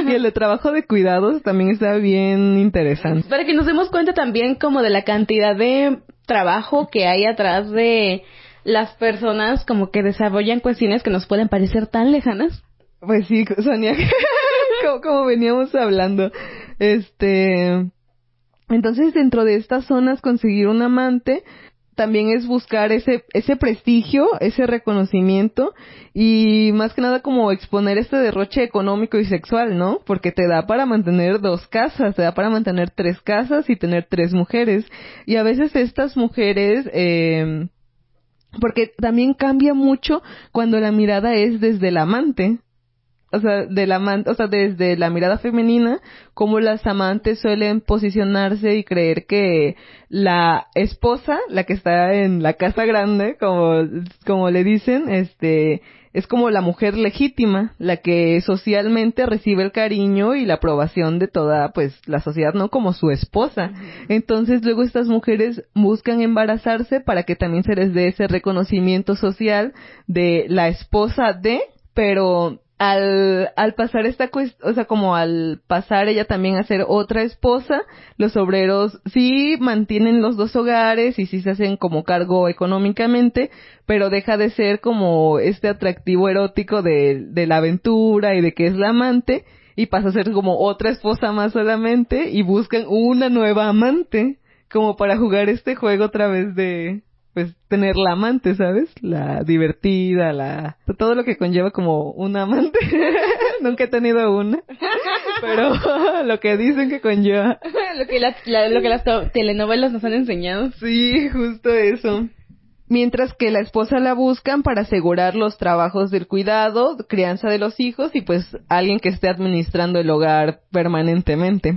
Y el de trabajo de cuidados también está bien interesante. Para que nos demos cuenta también como de la cantidad de trabajo que hay atrás de las personas como que desarrollan cuestiones que nos pueden parecer tan lejanas. Pues sí, Sonia, como veníamos hablando, entonces dentro de estas zonas conseguir un amante también es buscar ese prestigio, ese reconocimiento y más que nada como exponer este derroche económico y sexual, ¿no? Porque te da para mantener 2 casas, te da para mantener 3 casas y tener 3 mujeres. Y a veces estas mujeres, porque también cambia mucho cuando la mirada es desde el amante. O sea, desde la mirada femenina, como las amantes suelen posicionarse y creer que la esposa, la que está en la casa grande, como le dicen, es como la mujer legítima, la que socialmente recibe el cariño y la aprobación de toda, pues, la sociedad, ¿no? Como su esposa. Entonces, luego estas mujeres buscan embarazarse para que también se les dé ese reconocimiento social de la esposa de, pero al pasar esta cuestión, o sea, como al pasar ella también a ser otra esposa, los obreros sí mantienen los 2 hogares y sí se hacen como cargo económicamente, pero deja de ser como este atractivo erótico de la aventura y de que es la amante y pasa a ser como otra esposa más solamente y buscan una nueva amante como para jugar este juego otra vez de pues tener la amante, ¿sabes? La divertida, todo lo que conlleva como una amante. Nunca he tenido una, pero lo que dicen que conlleva. lo que las telenovelas nos han enseñado. Sí, justo eso. Mientras que la esposa la buscan para asegurar los trabajos del cuidado, crianza de los hijos y pues alguien que esté administrando el hogar permanentemente.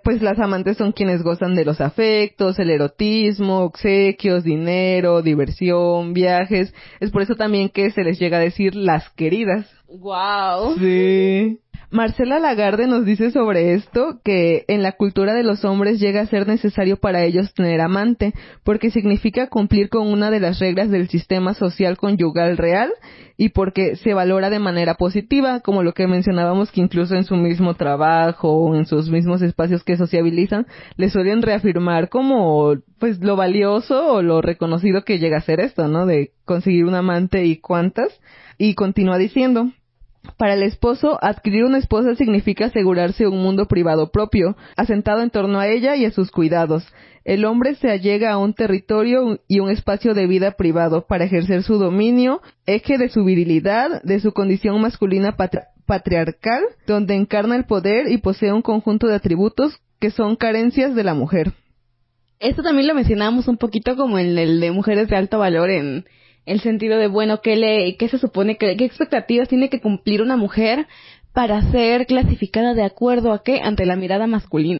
Pues las amantes son quienes gozan de los afectos, el erotismo, obsequios, dinero, diversión, viajes. Es por eso también que se les llega a decir las queridas. ¡Wow! Sí. Marcela Lagarde nos dice sobre esto que en la cultura de los hombres llega a ser necesario para ellos tener amante, porque significa cumplir con una de las reglas del sistema social conyugal real y porque se valora de manera positiva, como lo que mencionábamos, que incluso en su mismo trabajo o en sus mismos espacios que sociabilizan, le suelen reafirmar como pues lo valioso o lo reconocido que llega a ser esto, ¿no? De conseguir un amante y cuántas. Y continúa diciendo: para el esposo, adquirir una esposa significa asegurarse un mundo privado propio, asentado en torno a ella y a sus cuidados. El hombre se allega a un territorio y un espacio de vida privado para ejercer su dominio, eje de su virilidad, de su condición masculina patriarcal, donde encarna el poder y posee un conjunto de atributos que son carencias de la mujer. Esto también lo mencionábamos un poquito como en el de mujeres de alto valor, en el sentido de, bueno, ¿qué se supone, qué expectativas tiene que cumplir una mujer para ser clasificada de acuerdo a qué ante la mirada masculina?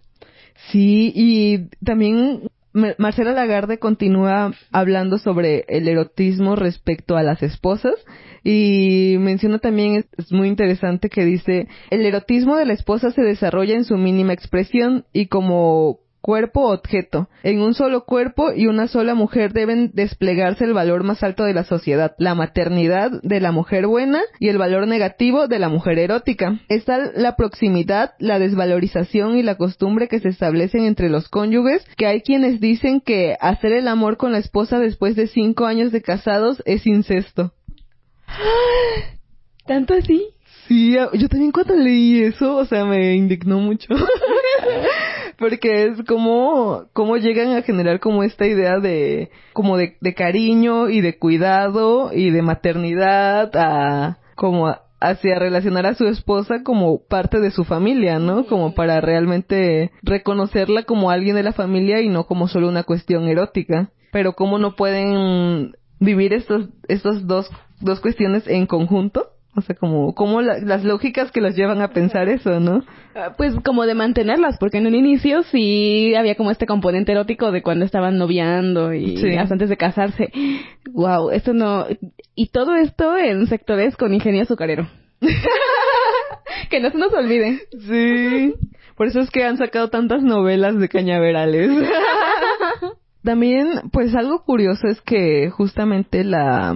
Sí, y también Marcela Lagarde continúa hablando sobre el erotismo respecto a las esposas y menciona también, es muy interesante, que dice: el erotismo de la esposa se desarrolla en su mínima expresión y como cuerpo-objeto. En un solo cuerpo y una sola mujer deben desplegarse el valor más alto de la sociedad, la maternidad de la mujer buena y el valor negativo de la mujer erótica. Está la proximidad, la desvalorización y la costumbre que se establecen entre los cónyuges, que hay quienes dicen que hacer el amor con la esposa después de 5 años de casados es incesto. ¿Tanto así? Sí, yo también cuando leí eso, o sea, me indignó mucho. Porque es como llegan a generar como esta idea de cariño y de cuidado y de maternidad hacia relacionar a su esposa como parte de su familia, ¿no? Como para realmente reconocerla como alguien de la familia y no como solo una cuestión erótica. Pero cómo no pueden vivir estos dos cuestiones en conjunto. O sea, como las lógicas que los llevan a pensar eso, ¿no? Pues como de mantenerlas, porque en un inicio sí había como este componente erótico de cuando estaban noviando y sí, hasta antes de casarse. Wow, esto no... Y todo esto en sectores con ingenio azucarero. Que no se nos olvide. Sí, por eso es que han sacado tantas novelas de cañaverales. También, pues algo curioso es que justamente la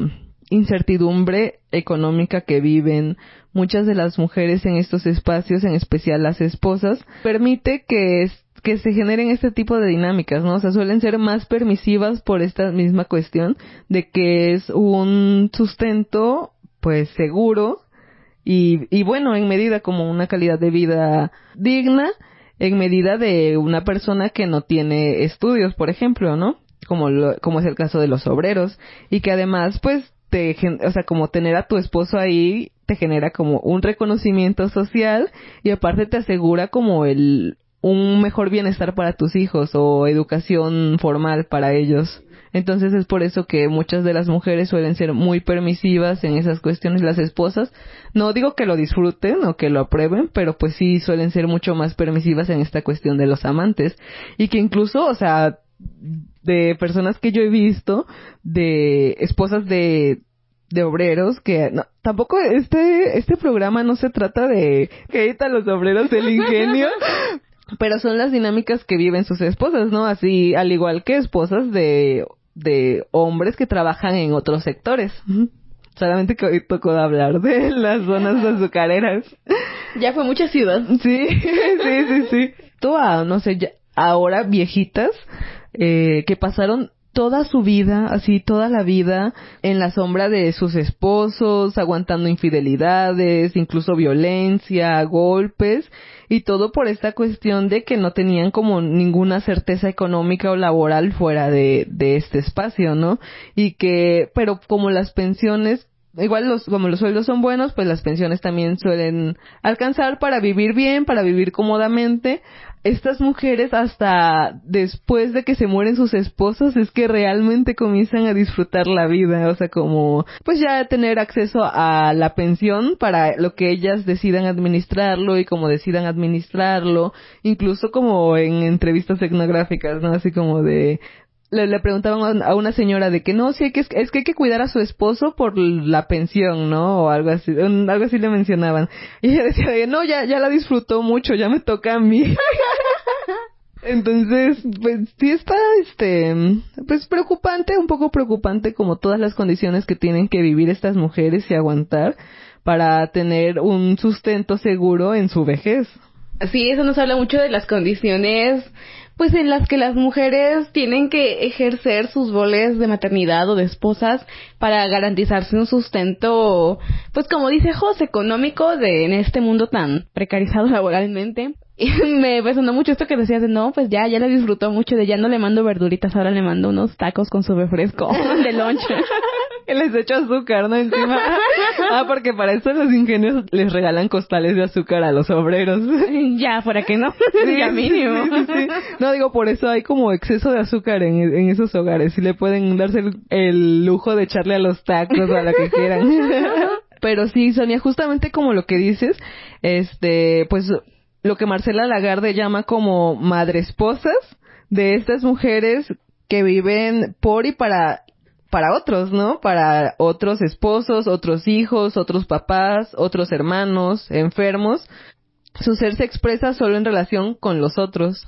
incertidumbre económica que viven muchas de las mujeres en estos espacios, en especial las esposas, permite que se generen este tipo de dinámicas, ¿no? O sea, suelen ser más permisivas por esta misma cuestión de que es un sustento, pues, seguro y bueno, en medida como una calidad de vida digna, en medida de una persona que no tiene estudios, por ejemplo, ¿no? Como es el caso de los obreros, y que además, pues, o sea, como tener a tu esposo ahí te genera como un reconocimiento social y aparte te asegura como un mejor bienestar para tus hijos o educación formal para ellos. Entonces es por eso que muchas de las mujeres suelen ser muy permisivas en esas cuestiones, las esposas. No digo que lo disfruten o que lo aprueben, pero pues sí suelen ser mucho más permisivas en esta cuestión de los amantes. Y que incluso, o sea, de personas que yo he visto, de esposas de obreros, que no, tampoco este programa no se trata de que editan los obreros del ingenio, pero son las dinámicas que viven sus esposas, ¿no? Así, al igual que esposas de hombres que trabajan en otros sectores. Solamente que hoy tocó de hablar de las zonas azucareras. Ya fue mucha ciudad. Sí. No sé, ya, ahora viejitas, que pasaron toda su vida, así toda la vida, en la sombra de sus esposos, aguantando infidelidades, incluso violencia, golpes, y todo por esta cuestión de que no tenían como ninguna certeza económica o laboral fuera de este espacio, ¿no? Y que, pero como las pensiones, igual como los sueldos son buenos, pues las pensiones también suelen alcanzar para vivir bien, para vivir cómodamente. Estas mujeres, hasta después de que se mueren sus esposos, es que realmente comienzan a disfrutar la vida, o sea, como pues ya tener acceso a la pensión para lo que ellas decidan administrarlo y como decidan administrarlo, incluso como en entrevistas etnográficas, ¿no? Así como de... Le preguntaban a una señora de que no, sí, es que hay que cuidar a su esposo por la pensión, ¿no? O algo así le mencionaban. Y ella decía, no, ya la disfrutó mucho, ya me toca a mí. Entonces, pues sí está, pues preocupante, un poco preocupante como todas las condiciones que tienen que vivir estas mujeres y aguantar para tener un sustento seguro en su vejez. Sí, eso nos habla mucho de las condiciones pues en las que las mujeres tienen que ejercer sus roles de maternidad o de esposas para garantizarse un sustento, pues como dice Jos, económico en este mundo tan precarizado laboralmente. Y me resonó mucho esto que decías de no, pues ya la disfrutó mucho, de ya no le mando verduritas, ahora le mando unos tacos con su refresco de lunch. Que les echo azúcar, ¿no? Encima. Porque para eso los ingenios les regalan costales de azúcar a los obreros. Ya, para que no. Sí, ya mínimo. Sí. No, digo, por eso hay como exceso de azúcar en esos hogares. Y le pueden darse el lujo de echarle a los tacos o a lo que quieran. Pero sí, Sonia, justamente como lo que dices, pues lo que Marcela Lagarde llama como madresposas de estas mujeres que viven por y para otros, ¿no? Para otros esposos, otros hijos, otros papás, otros hermanos, enfermos. Su ser se expresa solo en relación con los otros.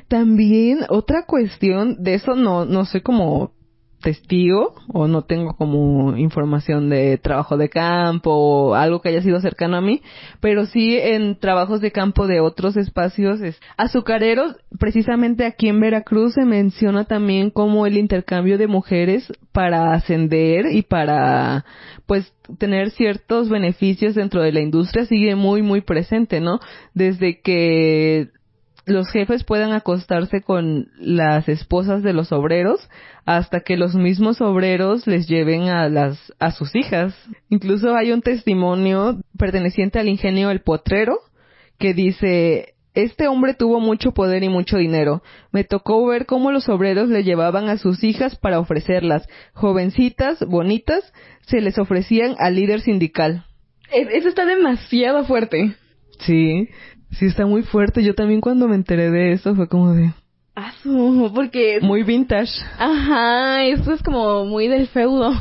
También otra cuestión, de eso no soy como testigo o no tengo como información de trabajo de campo o algo que haya sido cercano a mí, pero sí en trabajos de campo de otros espacios azucareros. Precisamente aquí en Veracruz se menciona también como el intercambio de mujeres para ascender y para pues tener ciertos beneficios dentro de la industria sigue muy muy presente, ¿no? Desde que los jefes puedan acostarse con las esposas de los obreros hasta que los mismos obreros les lleven a sus hijas. Incluso hay un testimonio perteneciente al ingenio El Potrero que dice: este hombre tuvo mucho poder y mucho dinero. Me tocó ver cómo los obreros le llevaban a sus hijas para ofrecerlas. Jovencitas, bonitas, se les ofrecían al líder sindical. Eso está demasiado fuerte. Sí. Sí, está muy fuerte. Yo también cuando me enteré de eso fue como de... porque... muy vintage. Ajá, eso es como muy del feudo,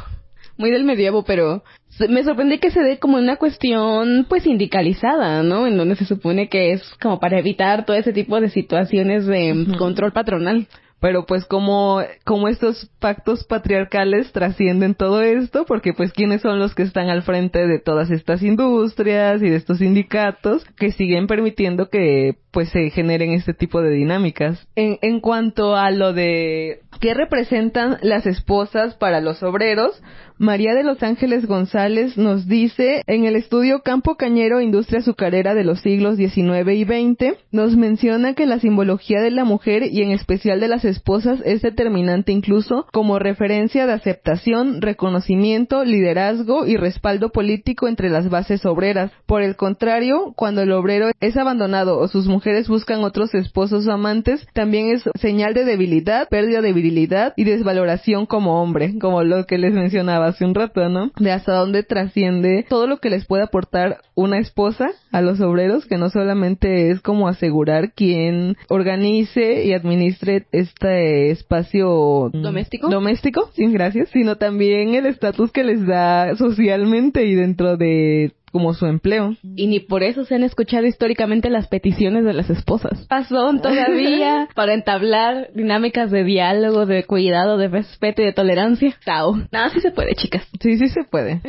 muy del medievo, pero me sorprende que se dé como una cuestión pues sindicalizada, ¿no? En donde se supone que es como para evitar todo ese tipo de situaciones de control patronal. Pero pues como estos pactos patriarcales trascienden todo esto, porque pues quiénes son los que están al frente de todas estas industrias y de estos sindicatos que siguen permitiendo que pues se generen este tipo de dinámicas. En cuanto a lo de qué representan las esposas para los obreros, María de los Ángeles González nos dice en el estudio Campo Cañero, Industria Azucarera de los siglos XIX y XX, nos menciona que la simbología de la mujer y en especial de las esposas es determinante incluso como referencia de aceptación, reconocimiento, liderazgo y respaldo político entre las bases obreras. Por el contrario, cuando el obrero es abandonado o sus mujeres buscan otros esposos o amantes, también es señal de debilidad, pérdida de virilidad y desvaloración como hombre, como lo que les mencionaba hace un rato, ¿no? De hasta dónde trasciende todo lo que les puede aportar una esposa a los obreros, que no solamente es como asegurar quien organice y administre este espacio doméstico, sí, gracias, sino también el estatus que les da socialmente y dentro de como su empleo. Y ni por eso se han escuchado históricamente las peticiones de las esposas. Son todavía para entablar dinámicas de diálogo, de cuidado, de respeto y de tolerancia. Tao. No, sí se puede, chicas. Sí se puede.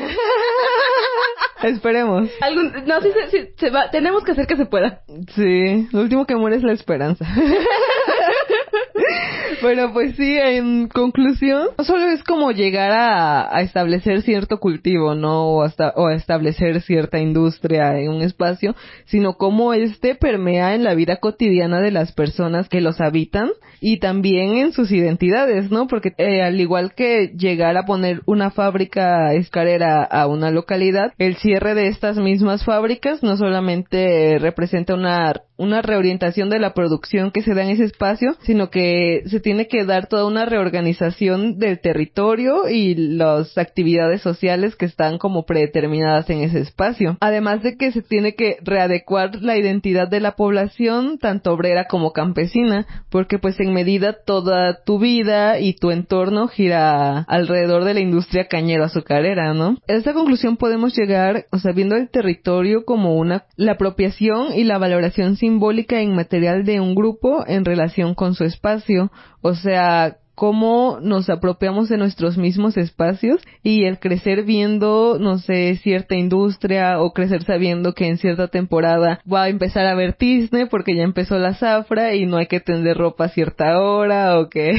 Esperemos. Sí se va. Tenemos que hacer que se pueda. Sí, lo último que muere es la esperanza. Pero pues sí, en conclusión, no solo es como llegar a establecer cierto cultivo, ¿no? O a establecer cierta industria en un espacio, sino cómo permea en la vida cotidiana de las personas que los habitan y también en sus identidades, ¿no? Porque al igual que llegar a poner una fábrica escarera a una localidad, el cierre de estas mismas fábricas no solamente representa una reorientación de la producción que se da en ese espacio, sino que se tiene que dar toda una reorganización del territorio y las actividades sociales que están como predeterminadas en ese espacio. Además de que se tiene que readecuar la identidad de la población, tanto obrera como campesina, porque pues en medida toda tu vida y tu entorno gira alrededor de la industria cañero-azucarera, ¿no? A esta conclusión podemos llegar, viendo el territorio como la apropiación y la valoración simbólica e inmaterial de un grupo en relación con su espacio, cómo nos apropiamos de nuestros mismos espacios y el crecer viendo, cierta industria o crecer sabiendo que en cierta temporada va a empezar a haber tizne porque ya empezó la zafra y no hay que tender ropa a cierta hora o que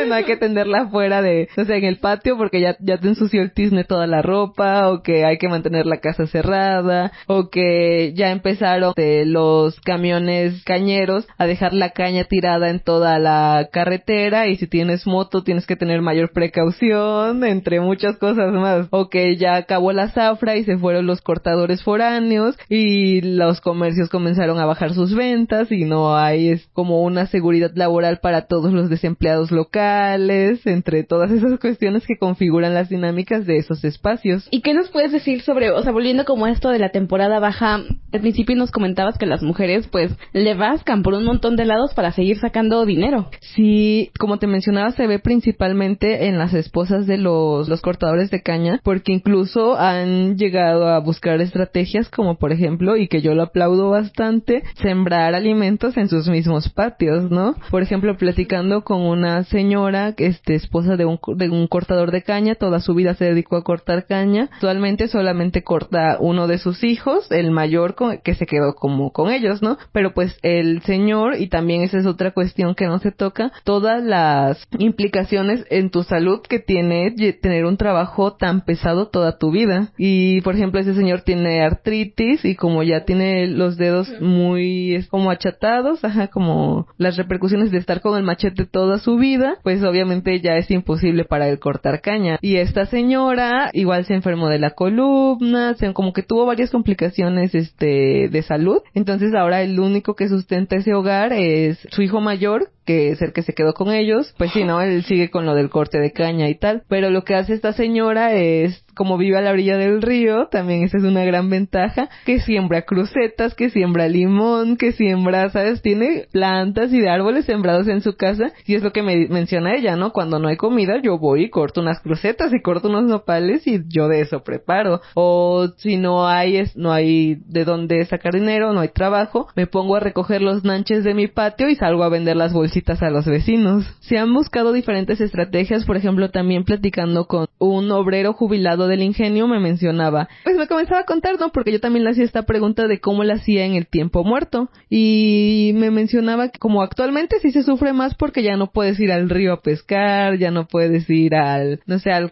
no hay que tenderla afuera en el patio porque ya te ensució el tizne toda la ropa o que hay que mantener la casa cerrada o que ya empezaron los camiones cañeros a dejar la caña tirada en toda la carretera y si tienes moto tienes que tener mayor precaución, entre muchas cosas más. O que ya acabó la zafra y se fueron los cortadores foráneos y los comercios comenzaron a bajar sus ventas y no hay como una seguridad laboral para todos los desempleados locales, entre todas esas cuestiones que configuran las dinámicas de esos espacios. ¿Y qué nos puedes decir sobre, volviendo como esto de la temporada baja? Al principio nos comentabas que las mujeres pues le rascan por un montón de lados para seguir sacando dinero. Sí, como te mencionaba, se ve principalmente en las esposas de los cortadores de caña, porque incluso han llegado a buscar estrategias como por ejemplo, y que yo lo aplaudo bastante, sembrar alimentos en sus mismos patios, ¿no? Por ejemplo, platicando con una señora, esposa de un cortador de caña, toda su vida se dedicó a cortar caña, actualmente solamente corta uno de sus hijos, el mayor que se quedó como con ellos, ¿no? Pero pues el señor, y también esa es otra cuestión que no se toca, todas las implicaciones en tu salud que tiene tener un trabajo tan pesado toda tu vida. Y por ejemplo, ese señor tiene artritis y como ya tiene los dedos muy como achatados, como las repercusiones de estar con el machete toda su vida, pues obviamente ya es imposible para él cortar caña. Y esta señora igual se enfermó de la columna, como que tuvo varias complicaciones de salud. Entonces ahora el único que sustenta ese hogar es su hijo mayor, que es el que se quedó con ellos. Pues sí, ¿no? Él sigue con lo del corte de caña y tal. Pero lo que hace esta señora es, como vive a la orilla del río, también esa es una gran ventaja, que siembra crucetas, que siembra limón, que siembra, ¿sabes? Tiene plantas y de árboles sembrados en su casa. Y es lo que me menciona ella, ¿no? Cuando no hay comida, yo voy y corto unas crucetas y corto unos nopales y yo de eso preparo. O si no hay de dónde sacar dinero, no hay trabajo, me pongo a recoger los nanches de mi patio y salgo a vender las bolsitas a los vecinos. Se han buscado diferentes estrategias, por ejemplo, también platicando con un obrero jubilado del ingenio, me mencionaba, pues me comenzaba a contar, ¿no? Porque yo también le hacía esta pregunta de cómo la hacía en el tiempo muerto, y me mencionaba que como actualmente sí se sufre más porque ya no puedes ir al río a pescar, ya no puedes ir al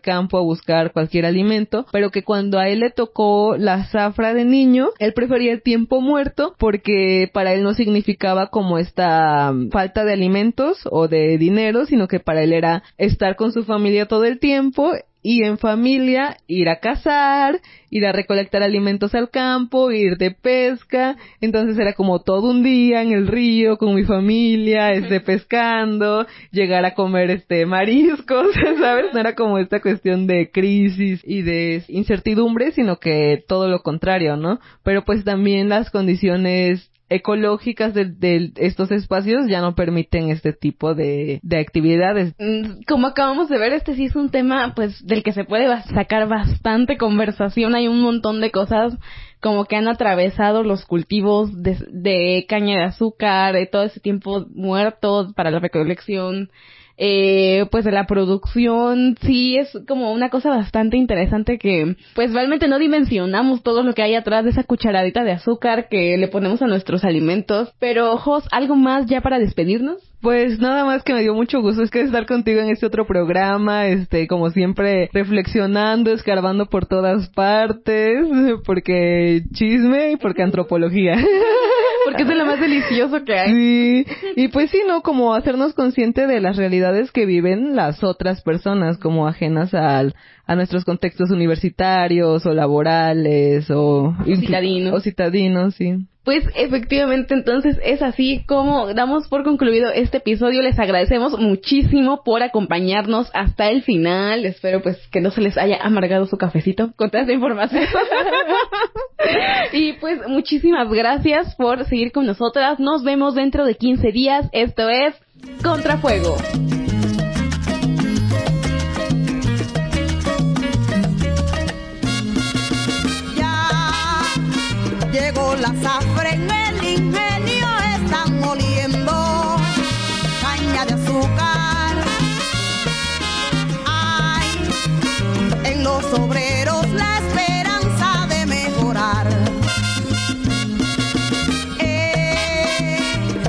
campo a buscar cualquier alimento, pero que cuando a él le tocó la zafra de niño, él prefería el tiempo muerto porque para él no significaba como esta falta de alimentos o de dinero, sino que para él era estar con su familia todo el tiempo y en familia ir a cazar, ir a recolectar alimentos al campo, ir de pesca. Entonces era como todo un día en el río con mi familia, pescando, llegar a comer mariscos, ¿sabes? No era como esta cuestión de crisis y de incertidumbre, sino que todo lo contrario, ¿no? Pero pues también las condiciones ecológicas de estos espacios ya no permiten este tipo de actividades. Como acabamos de ver, sí es un tema pues del que se puede sacar bastante conversación. Hay un montón de cosas como que han atravesado los cultivos de caña de azúcar, todo ese tiempo muerto para la recolección. pues de la producción. Sí, es como una cosa bastante interesante que pues realmente no dimensionamos todo lo que hay atrás de esa cucharadita de azúcar que le ponemos a nuestros alimentos. Pero, Jos, ¿algo más ya para despedirnos? Pues nada más que me dio mucho gusto es que estar contigo en este otro programa, como siempre reflexionando, escarbando por todas partes, porque chisme y porque antropología. Porque es lo más delicioso que hay. Sí, y pues sí, ¿no? Como hacernos consciente de las realidades que viven las otras personas, como ajenas a nuestros contextos universitarios o laborales o citadinos, sí. Pues efectivamente, entonces es así como damos por concluido este episodio. Les agradecemos muchísimo por acompañarnos hasta el final. Espero pues que no se les haya amargado su cafecito con toda esta información. Y pues muchísimas gracias por seguir con nosotras. Nos vemos dentro de 15 días. Esto es Contrafuego. Llegó la zafra en el ingenio, están moliendo caña de azúcar. Hay en los obreros la esperanza de mejorar.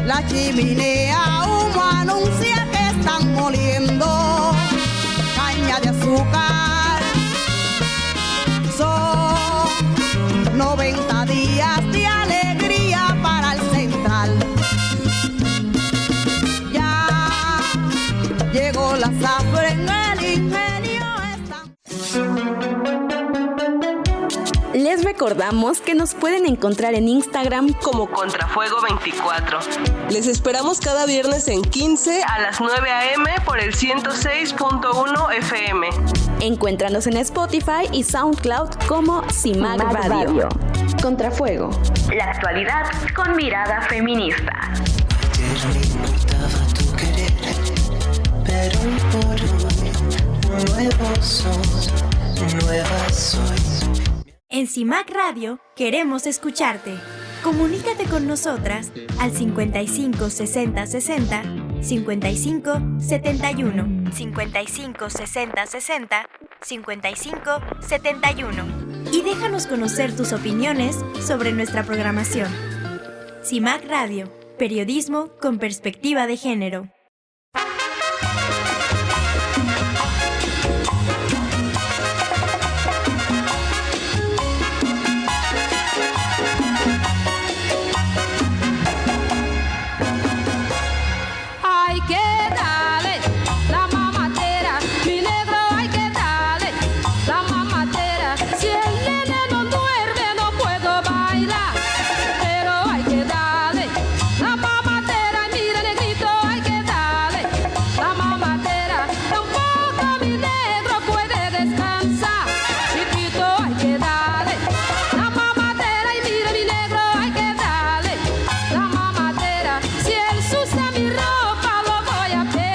La chimenea humo anuncia que están moliendo caña de azúcar. Son 90 días de alegría para el central. Ya llegó la zafra en el ingenio. Les recordamos que nos pueden encontrar en Instagram como Contrafuego24. Les esperamos cada viernes en 15 a las 9 a.m. por el 106.1 FM. Encuéntranos en Spotify y SoundCloud como CIMAC Radio. Contrafuego. La actualidad con mirada feminista. Pero por hoy, nuevo sos, nueva soy. En CIMAC Radio queremos escucharte. Comunícate con nosotras al 55 60 60 55 71 55 60 60 55 71 y déjanos conocer tus opiniones sobre nuestra programación. CIMAC Radio, periodismo con perspectiva de género. Si él sucia mi ropa, lo voy a pedir.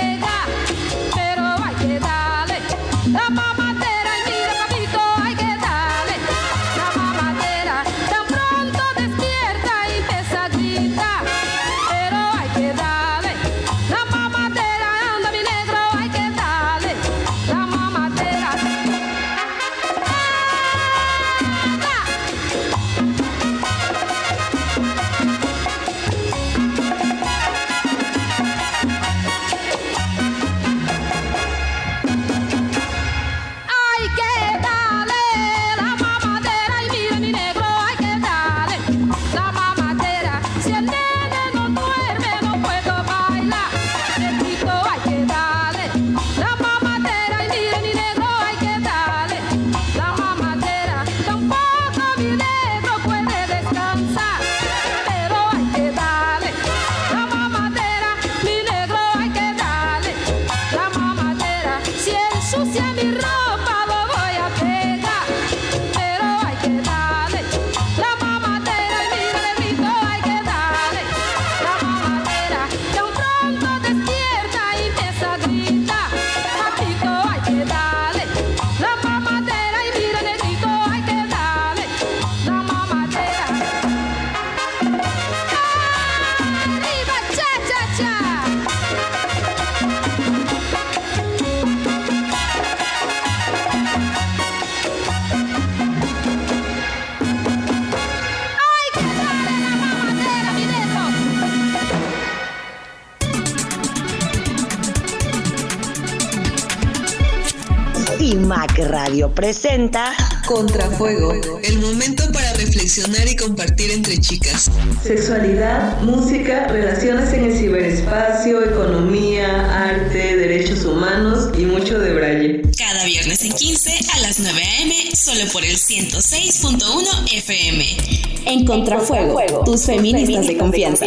CIMAC Radio presenta Contrafuego, el momento para reflexionar y compartir entre chicas. Sexualidad, música, relaciones en el ciberespacio, economía, arte, derechos humanos y mucho de braille. Cada viernes en 15 a las 9 a.m. solo por el 106.1 FM. En Contrafuego, tus feministas de confianza.